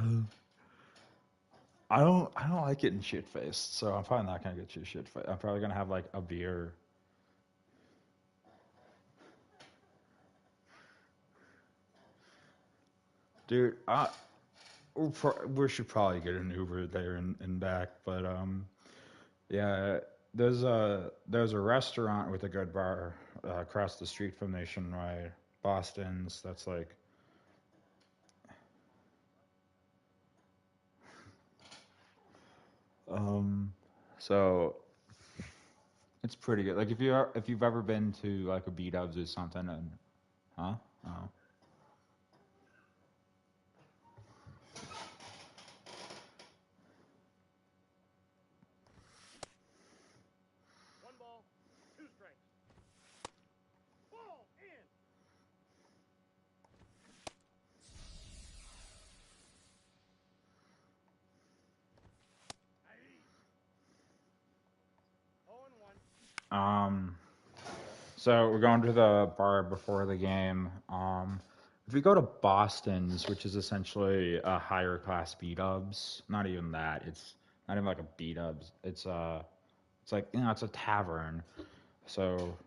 I don't like getting shit faced. So I'm probably not gonna get you shit faced. I'm probably gonna have like a beer. Dude, we should probably get an Uber there and back. But yeah, there's a restaurant with a good bar across the street from Nationwide, Boston's. That's like um, so it's pretty good. Like if you've ever been to like a B Dubs or something, and huh? Oh, One ball, two strikes. Ball in. Aye. 0 and 1. um, So we're going to the bar before the game. If we go to Boston's, which is essentially a higher class B Dubs, not even that. It's not even like a B Dubs. It's like it's a tavern. So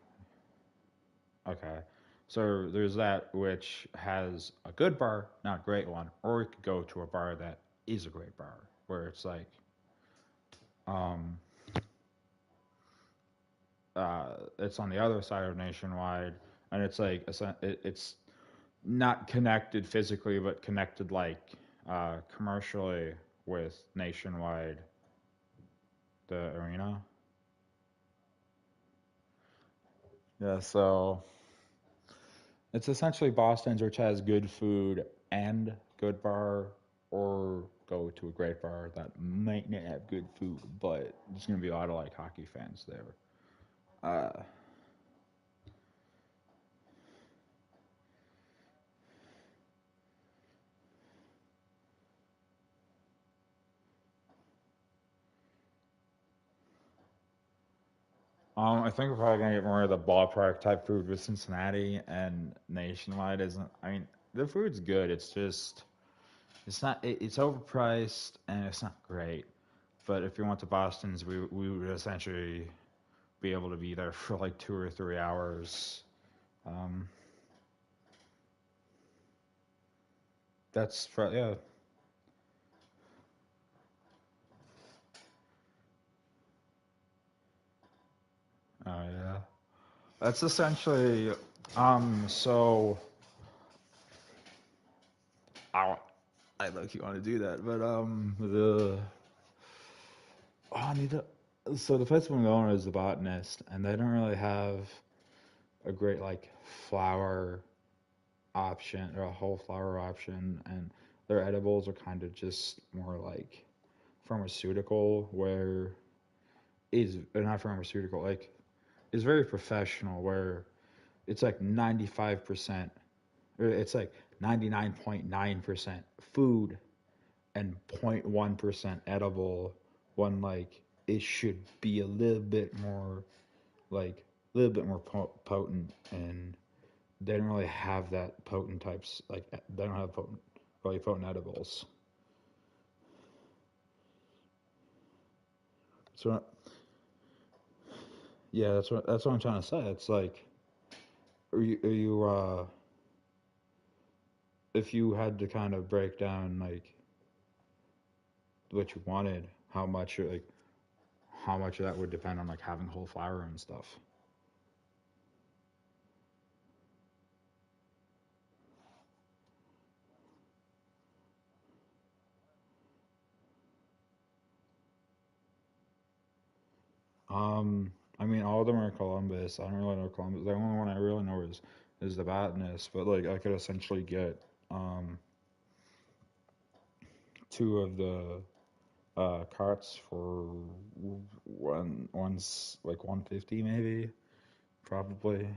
okay, so there's that which has a good bar, not a great one, or we could go to a bar that is a great bar, where it's like um it's on the other side of Nationwide, and it's like it's not connected physically, but connected like commercially with Nationwide, the arena. Yeah, so it's essentially Boston's, which has good food and good bar, or go to a great bar that might not have good food, but there's gonna be a lot of like hockey fans there. Uh, I think we're probably gonna get more of the ballpark type food with Cincinnati, and Nationwide isn't. I mean, the food's good. It's just it's not. It's overpriced and it's not great. But if you went to Boston's, we would essentially be able to be there for like 2 or 3 hours. Um, that's for yeah. Oh yeah. That's essentially. So I I look you want to do that, but the I need to. So the place I'm going is the Botanist, and they don't really have a great like flower option or a whole flower option, and their edibles are kind of just more like pharmaceutical, where is not pharmaceutical, like it's very professional, where it's like 95%, or it's like 99.9% food and 0.1% edible, when like it should be a little bit more like a little bit more potent, and they don't really have that potent types, like they don't have potent really potent edibles. So yeah, that's what I'm trying to say. It's like are you if you had to kind of break down like what you wanted, how much of that would depend on like having whole flower and stuff. I mean, all of them are Columbus. I don't really know Columbus. The only one I really know is the Botanist, but like I could essentially get um two of the carts for one's like 150 maybe, probably.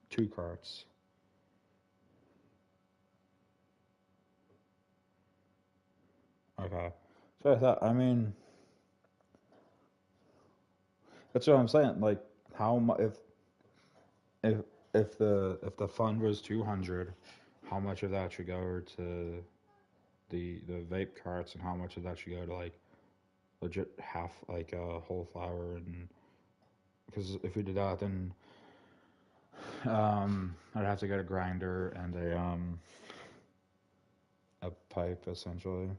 Two carts. Okay. So I thought, I mean, that's what I'm saying. Like, how much if if the fund was 200, how much of that should go to the vape carts, and how much of that should go to like legit half like a whole flower? And because if we did that, then I'd have to get a grinder and a pipe essentially.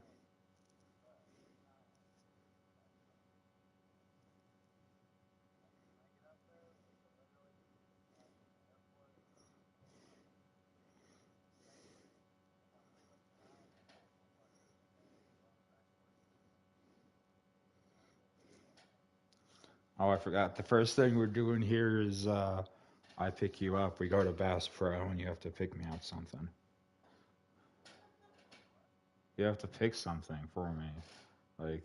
Oh, I forgot. The first thing we're doing here is I pick you up. We go to Bass Pro, and you have to pick me out something. You have to pick something for me. Like,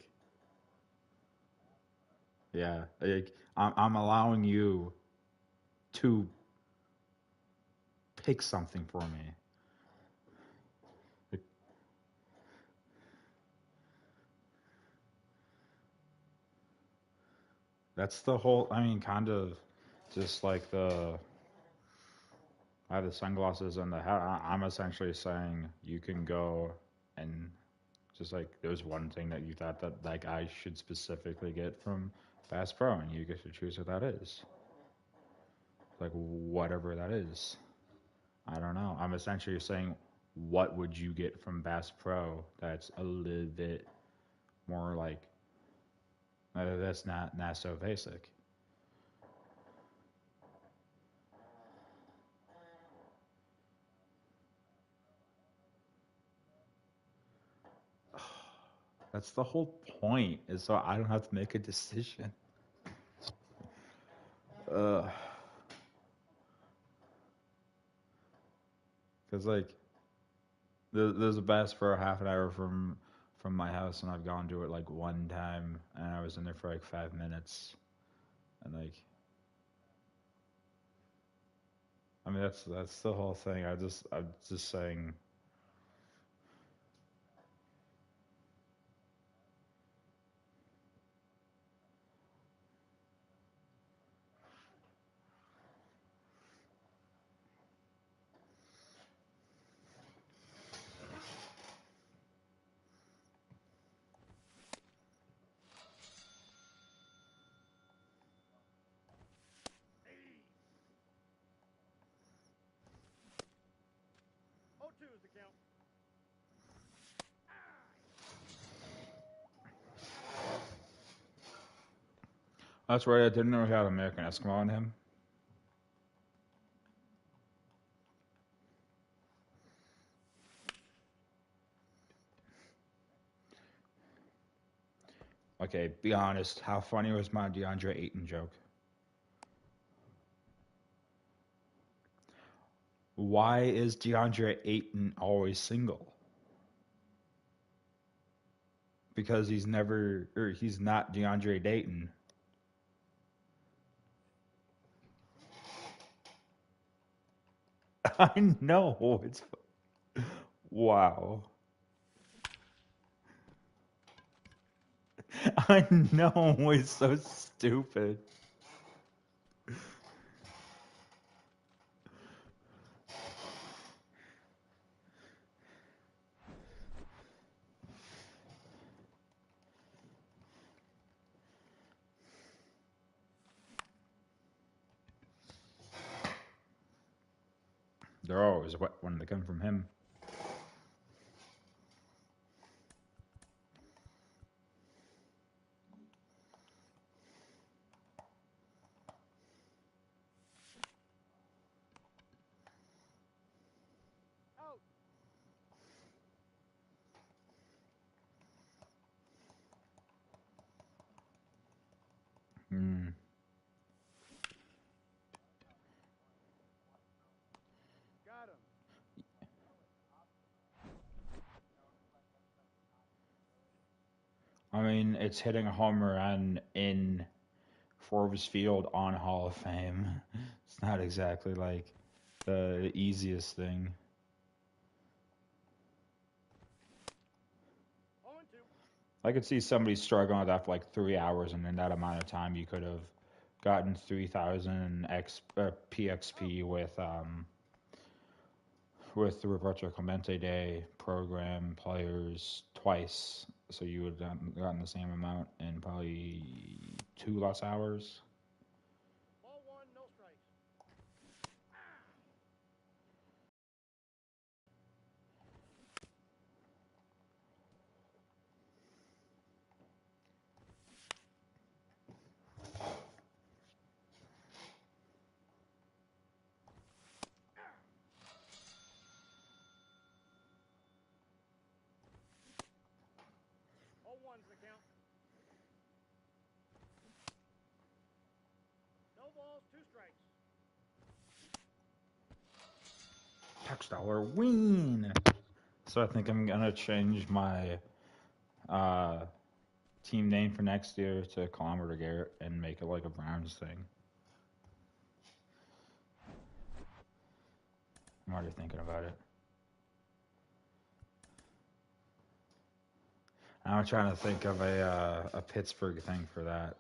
yeah, like I'm allowing you to pick something for me. Like, That's the whole. I mean, kind of, just like the. I have the sunglasses and the hat. I'm essentially saying you can go and just like there's one thing that you thought that like I should specifically get from Bass Pro, and you get to choose what that is. Like whatever that is. I don't know. I'm essentially saying, what would you get from Bass Pro that's a little bit more like that's not so basic. That's the whole point, is so I don't have to make a decision. Ugh. Because like there's a Bass Pro half an hour from my house, and I've gone to it like one time, and I was in there for like 5 minutes, and like I mean that's the whole thing. I'm just saying. Oh, two is the count. That's right. I didn't know he had American Eskimo on him. Okay, be honest. How funny was my DeAndre Ayton joke? Why is DeAndre Ayton always single? Because he's never, or he's not DeAndre Dayton. I know. It's wow. I know. It's so stupid. They're always wet when they come from him. Out. Hmm. Got him. I mean, it's hitting a home run in Forbes Field on Hall of Fame. It's not exactly like the easiest thing. Oh, and two. I could see somebody struggling with that for like 3 hours, and in that amount of time, you could have gotten 3,000 PXP with the Roberto Clemente Day program players twice, so you would have gotten the same amount in probably 2 less hours. Ball one, no strikes. Oh, one's the count. No balls, two strikes. Textile win. So I think I'm gonna change my uh, team name for next year to Kilometer Garrett and make it like a Browns thing. I'm already thinking about it. I'm trying to think of a Pittsburgh thing for that.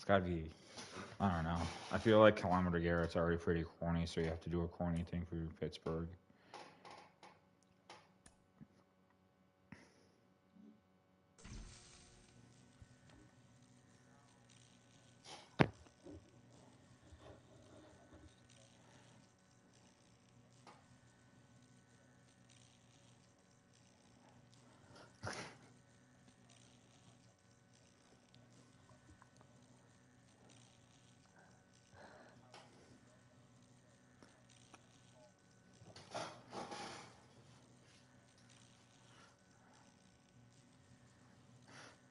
gotta be. I don't know. I feel like Kilometer Garrett's already pretty corny, so you have to do a corny thing for Pittsburgh.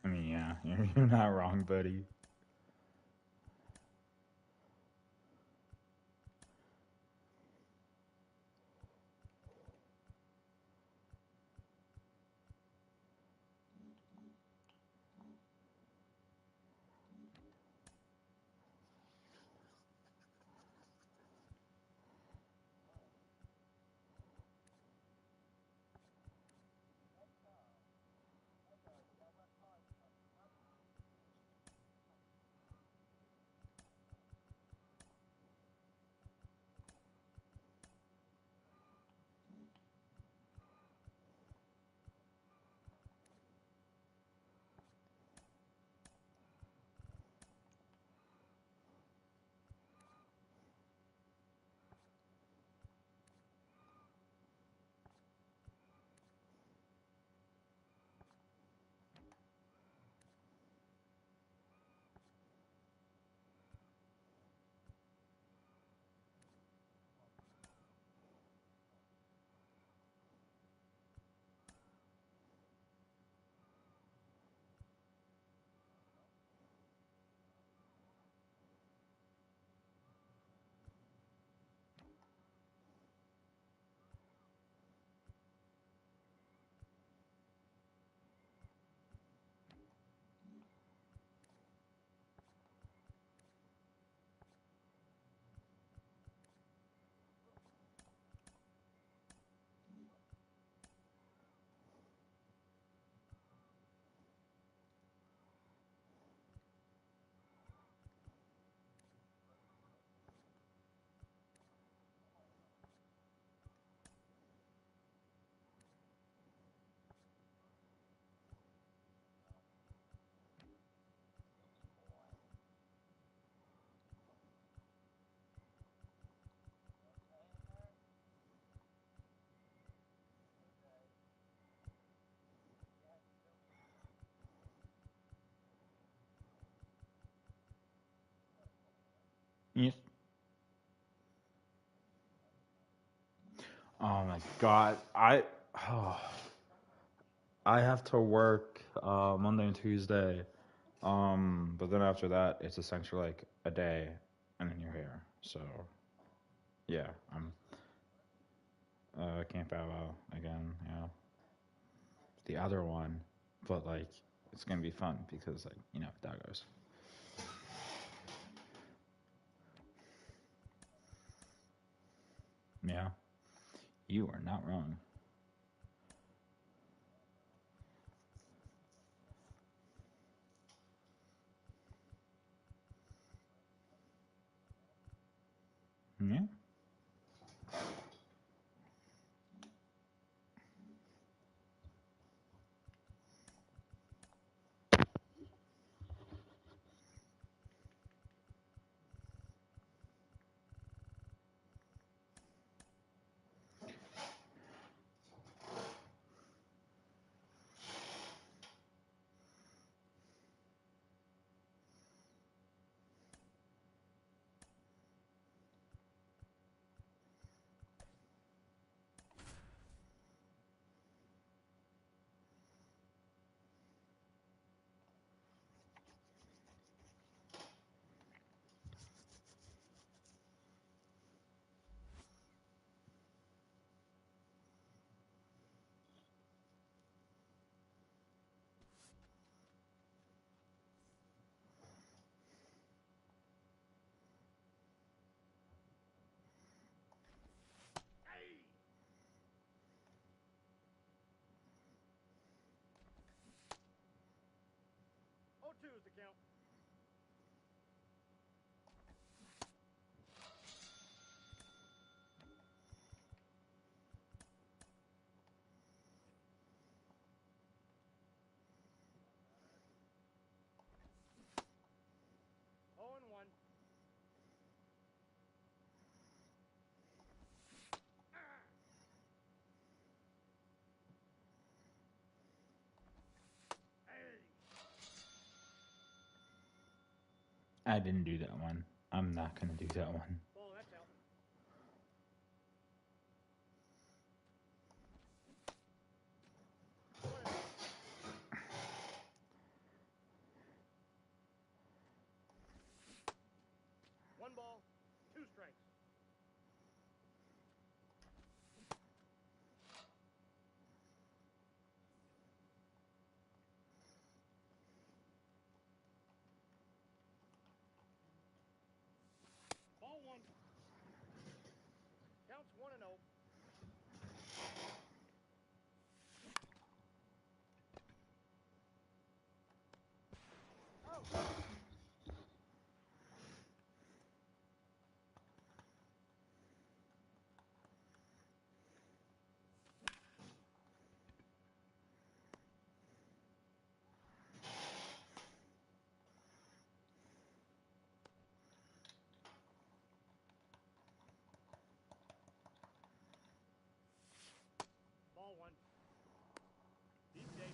I mean, yeah, you're not wrong, buddy. Yes. Oh my god, oh, I have to work Monday and Tuesday. But then after that, it's essentially like a day, and then you're here. So yeah, I'm Camp Bow again. Yeah, the other one, but like it's gonna be fun because like doggos. Yeah, you are not wrong. Yeah. Hey! 0-2 is the count. I didn't do that one. I'm not gonna do that one. Ball, that's out. One ball, two strikes. Ball one. Counts 1-0. Out. Ball one. Deep dig.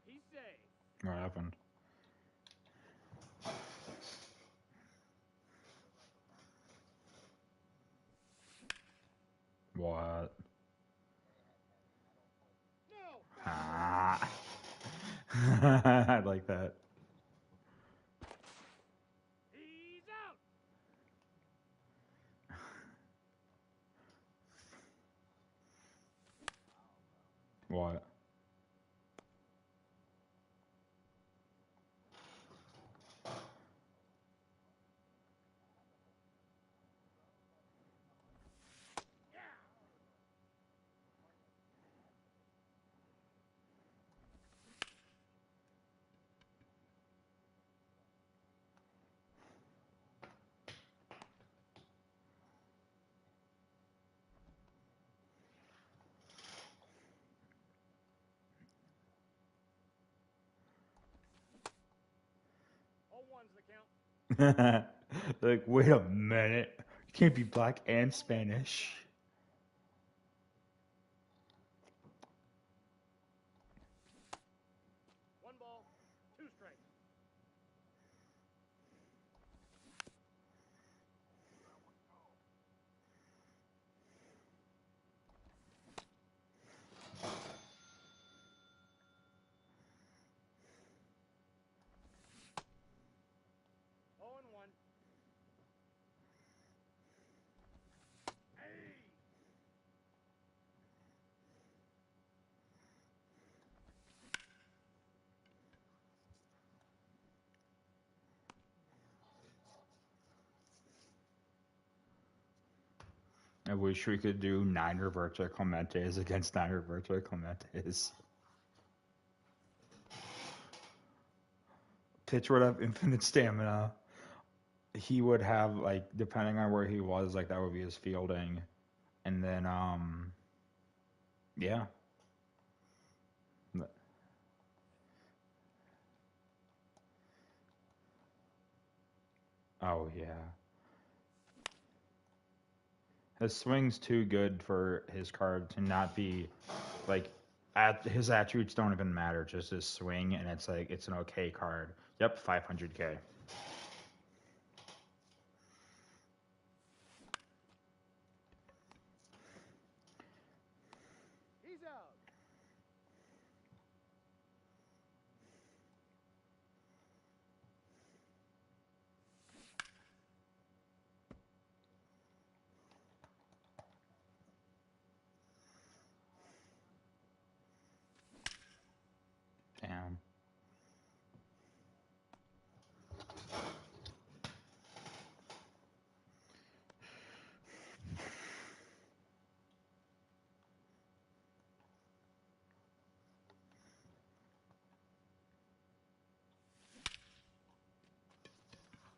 He's safe. What happened? What? No. Ah. I like that. He's out. What? Yeah. Oh, one's the count. Like, wait a minute. You can't be black and Spanish. One ball, two strikes. Oh, and one. Hey. I wish we could do 9 Roberto Clementes against 9 Roberto Clementes. Pitcher would have infinite stamina. He would have, like, depending on where he was, like, that would be his fielding. And then, yeah. Oh, yeah. His swing's too good for his card to not be, like, his attributes don't even matter, just his swing, and it's like, it's an okay card. Yep, 500k. He's out. Damn.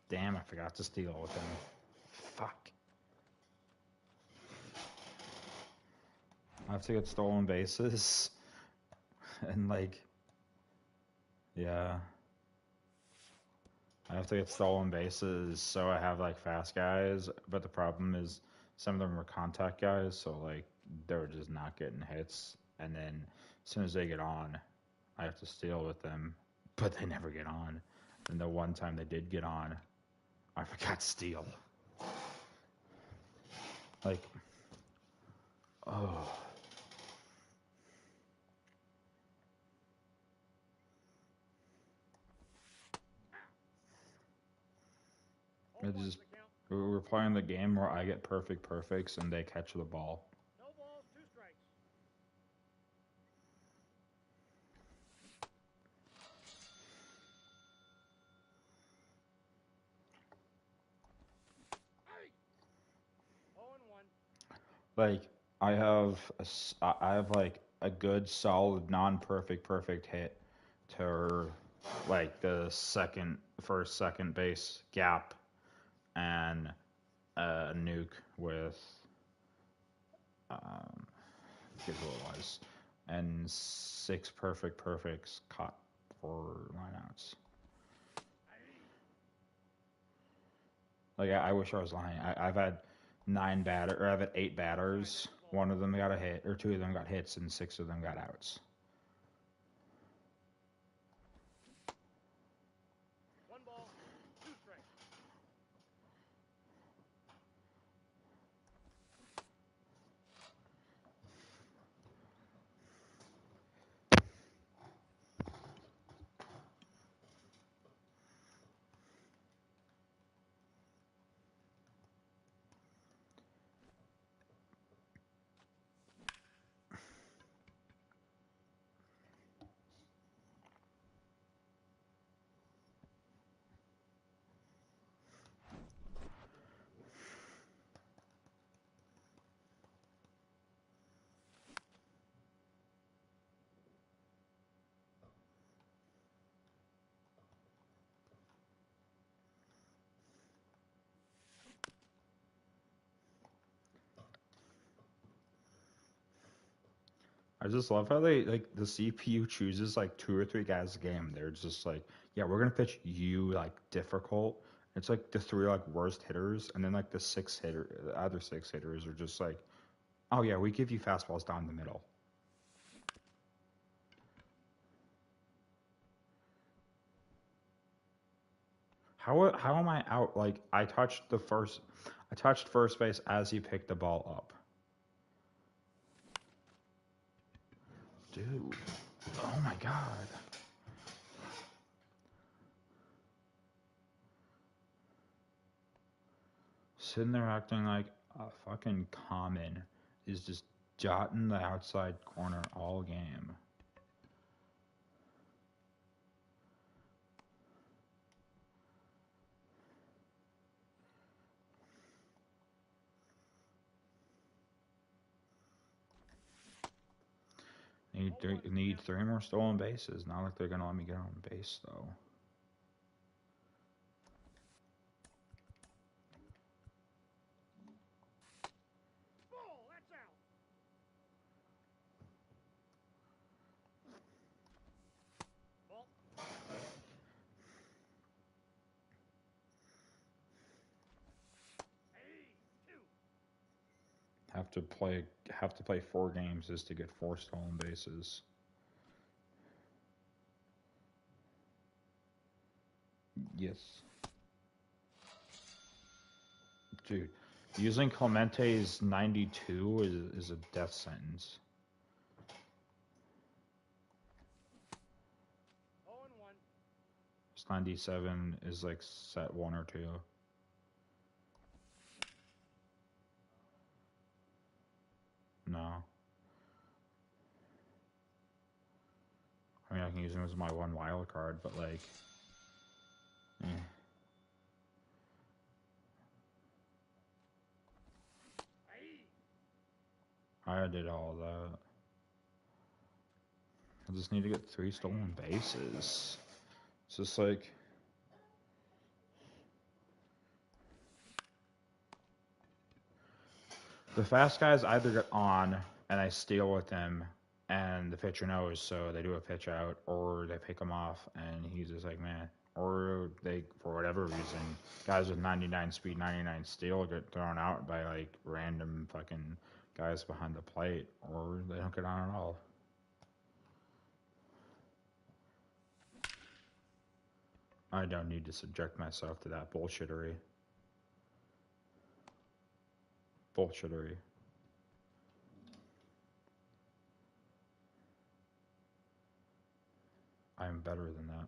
Damn, I forgot to steal with him. Fuck. I have to get stolen bases. And, like, yeah. I have to get stolen bases so I have, like, fast guys. But the problem is some of them were contact guys, so, like, they were just not getting hits. and then as soon as they get on, I have to steal with them, but they never get on. And the one time they did get on, I forgot to steal. Like, oh. It just, we're playing the game where I get perfects and they catch the ball. No balls, 2 strikes. Hey! 0-1. Like, I have like a good solid non-perfect hit to like the first second base gap, and a nuke with I forget who it was, and 6 perfects caught for lineouts. Like, I wish I was lying. I've had 8 batters. One of them got a hit, or 2 of them got hits, and 6 of them got outs. 1 ball, 2 strikes. I just love how they, like, the CPU chooses like 2 or 3 guys a game. They're just like, yeah, we're gonna pitch you like difficult. It's like the 3 like worst hitters, and then like the other 6 hitters are just like, oh yeah, we give you fastballs down the middle. How am I out? Like, I touched first base as he picked the ball up. Dude, oh my god. Sitting there acting like a fucking common is just jotting the outside corner all game. Need 3 more stolen bases. Not like they're gonna let me get on base though. Ball, that's out. Ball. Hey, 2. Have to play 4 games just to get 4 stolen bases. Yes. Dude, using Clemente's 92 is a death sentence. 0-1. His 97 is like set 1 or 2. No. I mean, I can use him as my 1 wild card, but like, eh. Hey. I did all that. I just need to get 3 stolen bases. It's just like, the fast guys either get on and I steal with them, and the pitcher knows, so they do a pitch out, or they pick him off and he's just like, man. Or they, for whatever reason, guys with 99 speed, 99 steal get thrown out by like random fucking guys behind the plate, or they don't get on at all. I don't need to subject myself to that bullshittery. Bullshittery. I am better than that.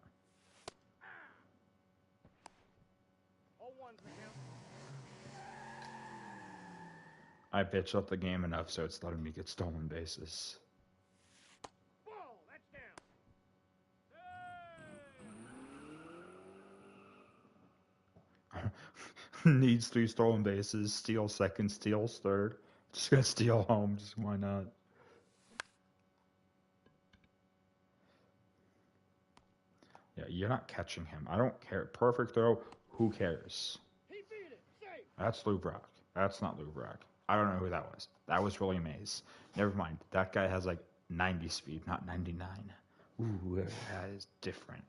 0-1's the count. I bitched up the game enough so it's letting me get stolen bases. Ball, that's down. Hey! Needs 3 stolen bases, steals second, steals third. Just gonna steal home, just why not? Yeah, you're not catching him. I don't care. Perfect throw, who cares? He beat it. Safe. That's Lou Brock. That's not Lou Brock. I don't know who that was. That was Willie Mays. Never mind. That guy has like 90 speed, not 99. Ooh, that is different.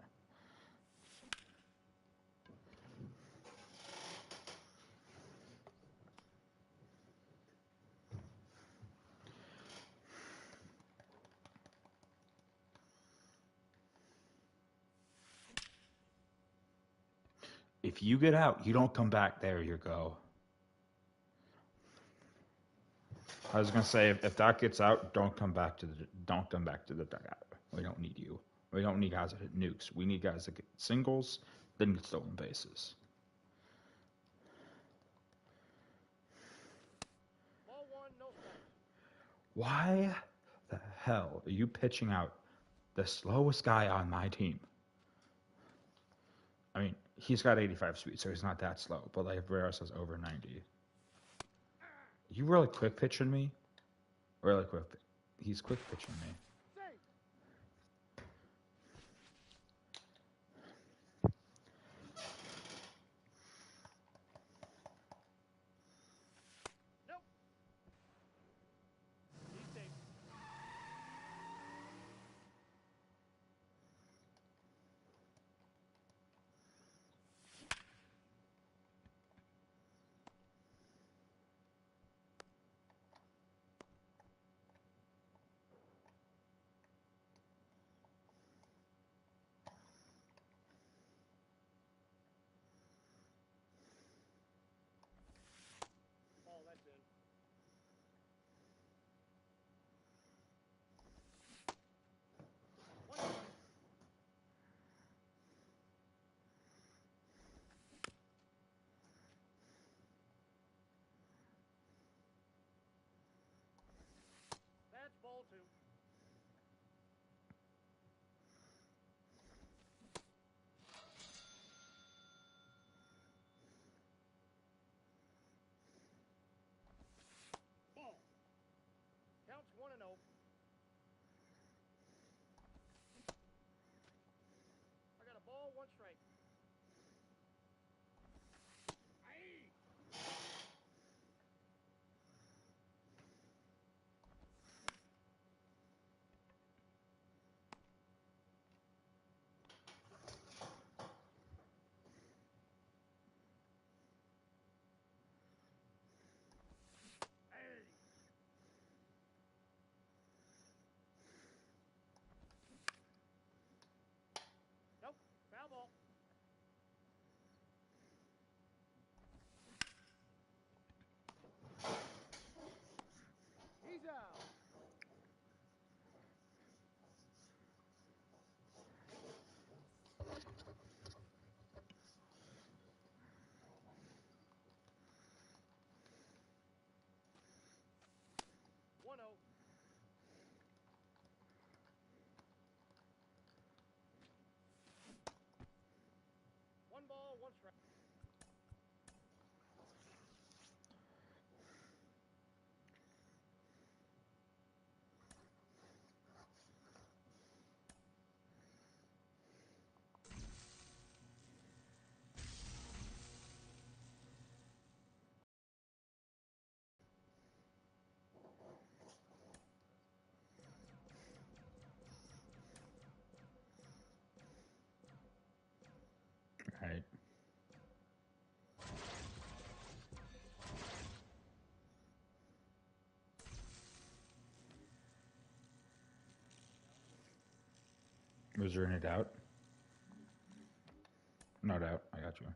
If you get out, you don't come back. There you go. I was gonna say if that gets out, don't come back to the dugout. We don't need you. We don't need guys that hit nukes. We need guys that get singles, then get stolen bases. Ball 1, no strikes. Why the hell are you pitching out the slowest guy on my team? I mean, he's got 85 speed, so he's not that slow, but like everybody else has over 90. You really quick pitching me? Really quick. He's quick pitching me. Safe. Nope. He's safe. Ball, that's in. One strike. That's ball 2. Ball. Counts 1-0. I got a ball, 1 strike. Aye. Hey. Nope. Foul ball. He's out. One zero. One ball, 1 strike. Right. Was there any doubt? No doubt. I got you.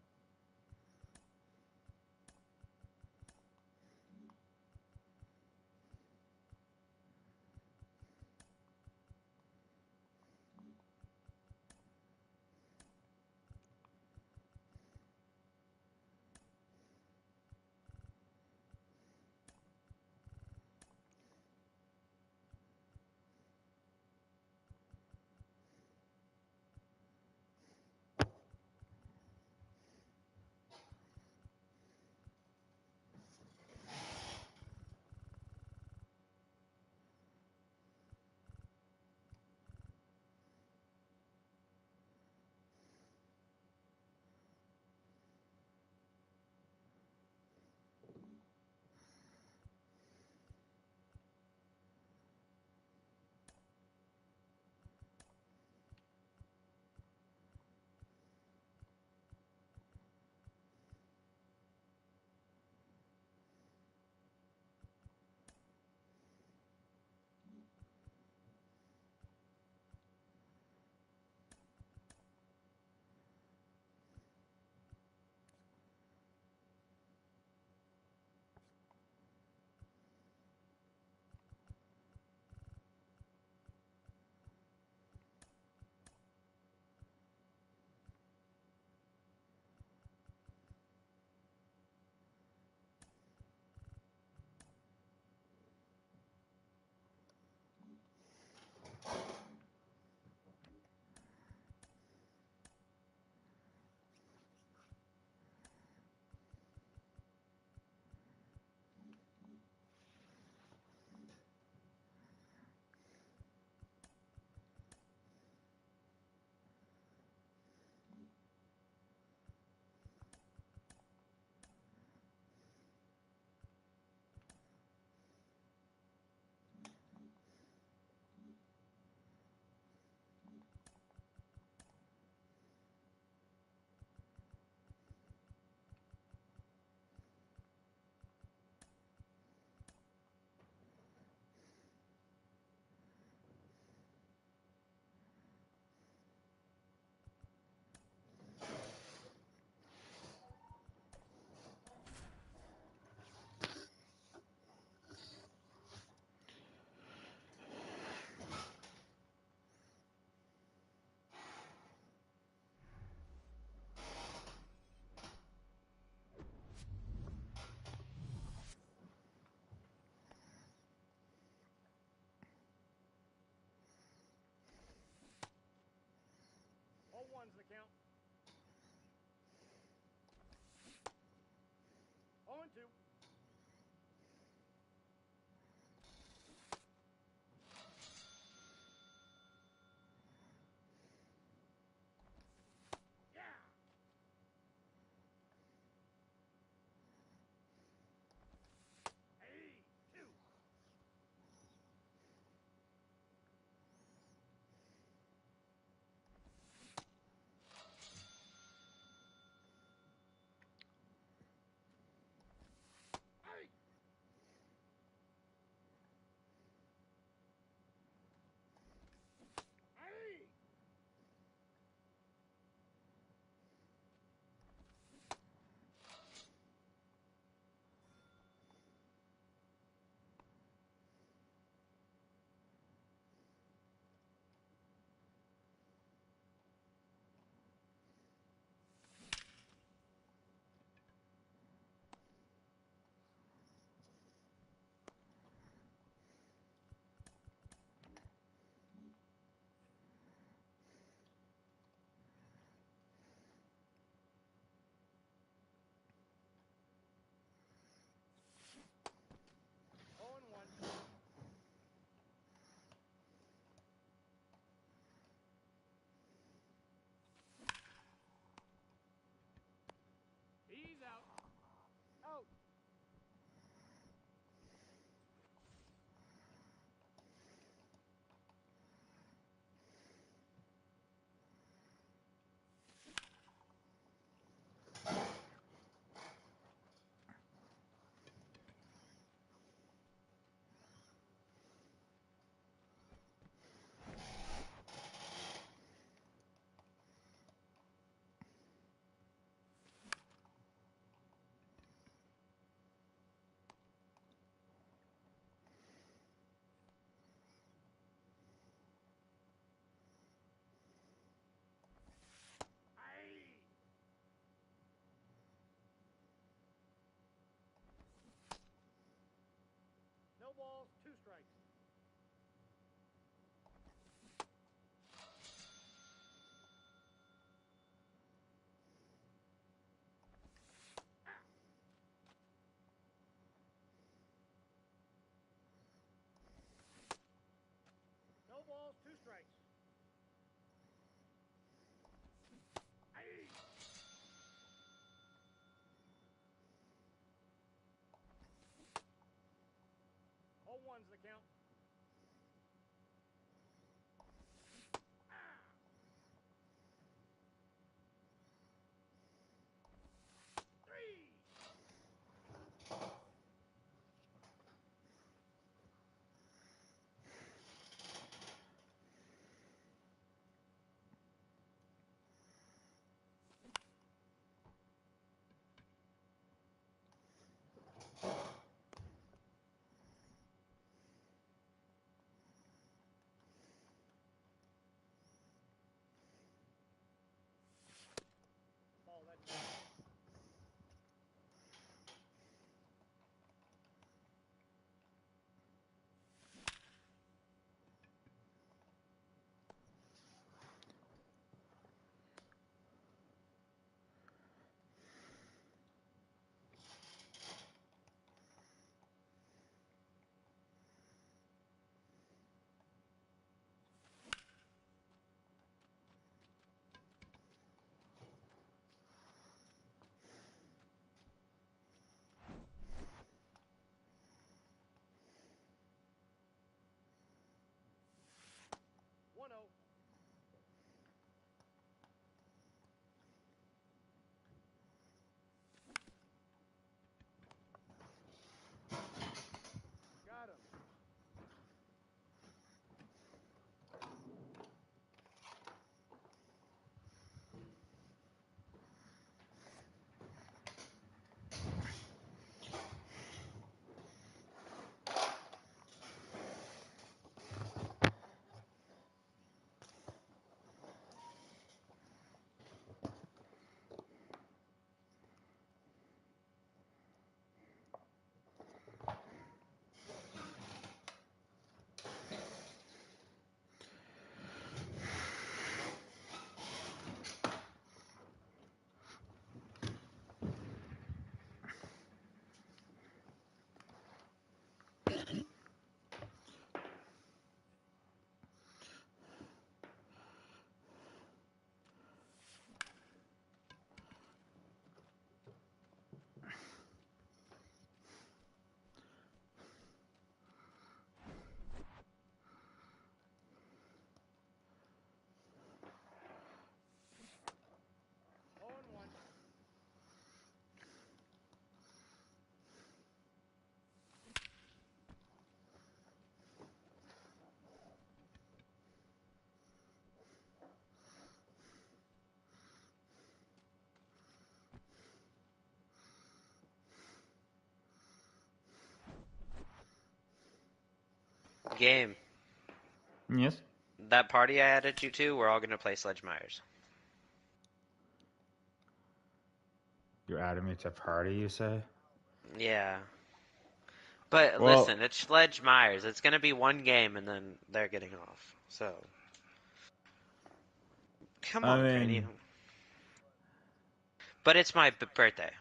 All ones in the count. 0-2. Yeah. Hey, 2. one's the count. Three. Ball that time. One zero. Got him. Oh and one. Game. Yes. That party I added you to, we're all gonna play Sledge Myers. You're adding me to party, you say? Yeah. But Well, listen, it's Sledge Myers. It's gonna be one game and then they're getting off. So. Come I on, mean, Cranium. But it's my birthday.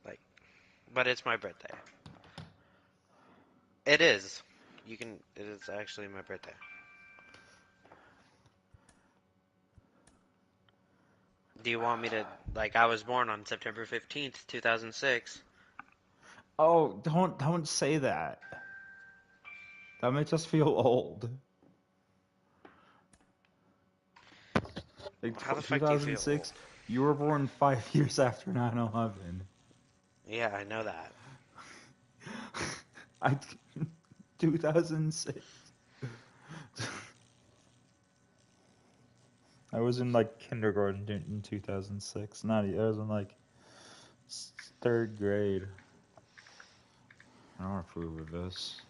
Like, but it's my birthday. It is. It is actually my birthday. Do you want me to, like, I was born on September 15th, 2006. oh, don't say that. That makes us feel old. Like How the fuck do you feel? 2006, you were born 5 years after 9/11. Yeah, I know that. I 2006. I was in like kindergarten in 2006. Not I was in like third grade. I don't approve of this.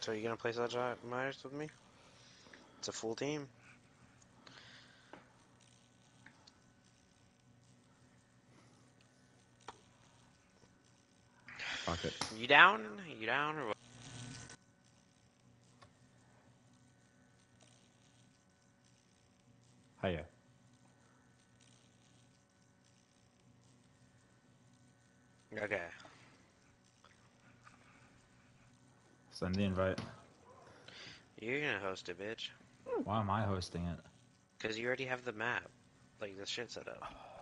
So you gonna play Sledge Myers with me? It's a full team. Fuck it. You down? You down or what? Hiya. Okay. Send the invite. You're gonna host it, bitch. Why am I hosting it? Because you already have the map. Like, the shit set up.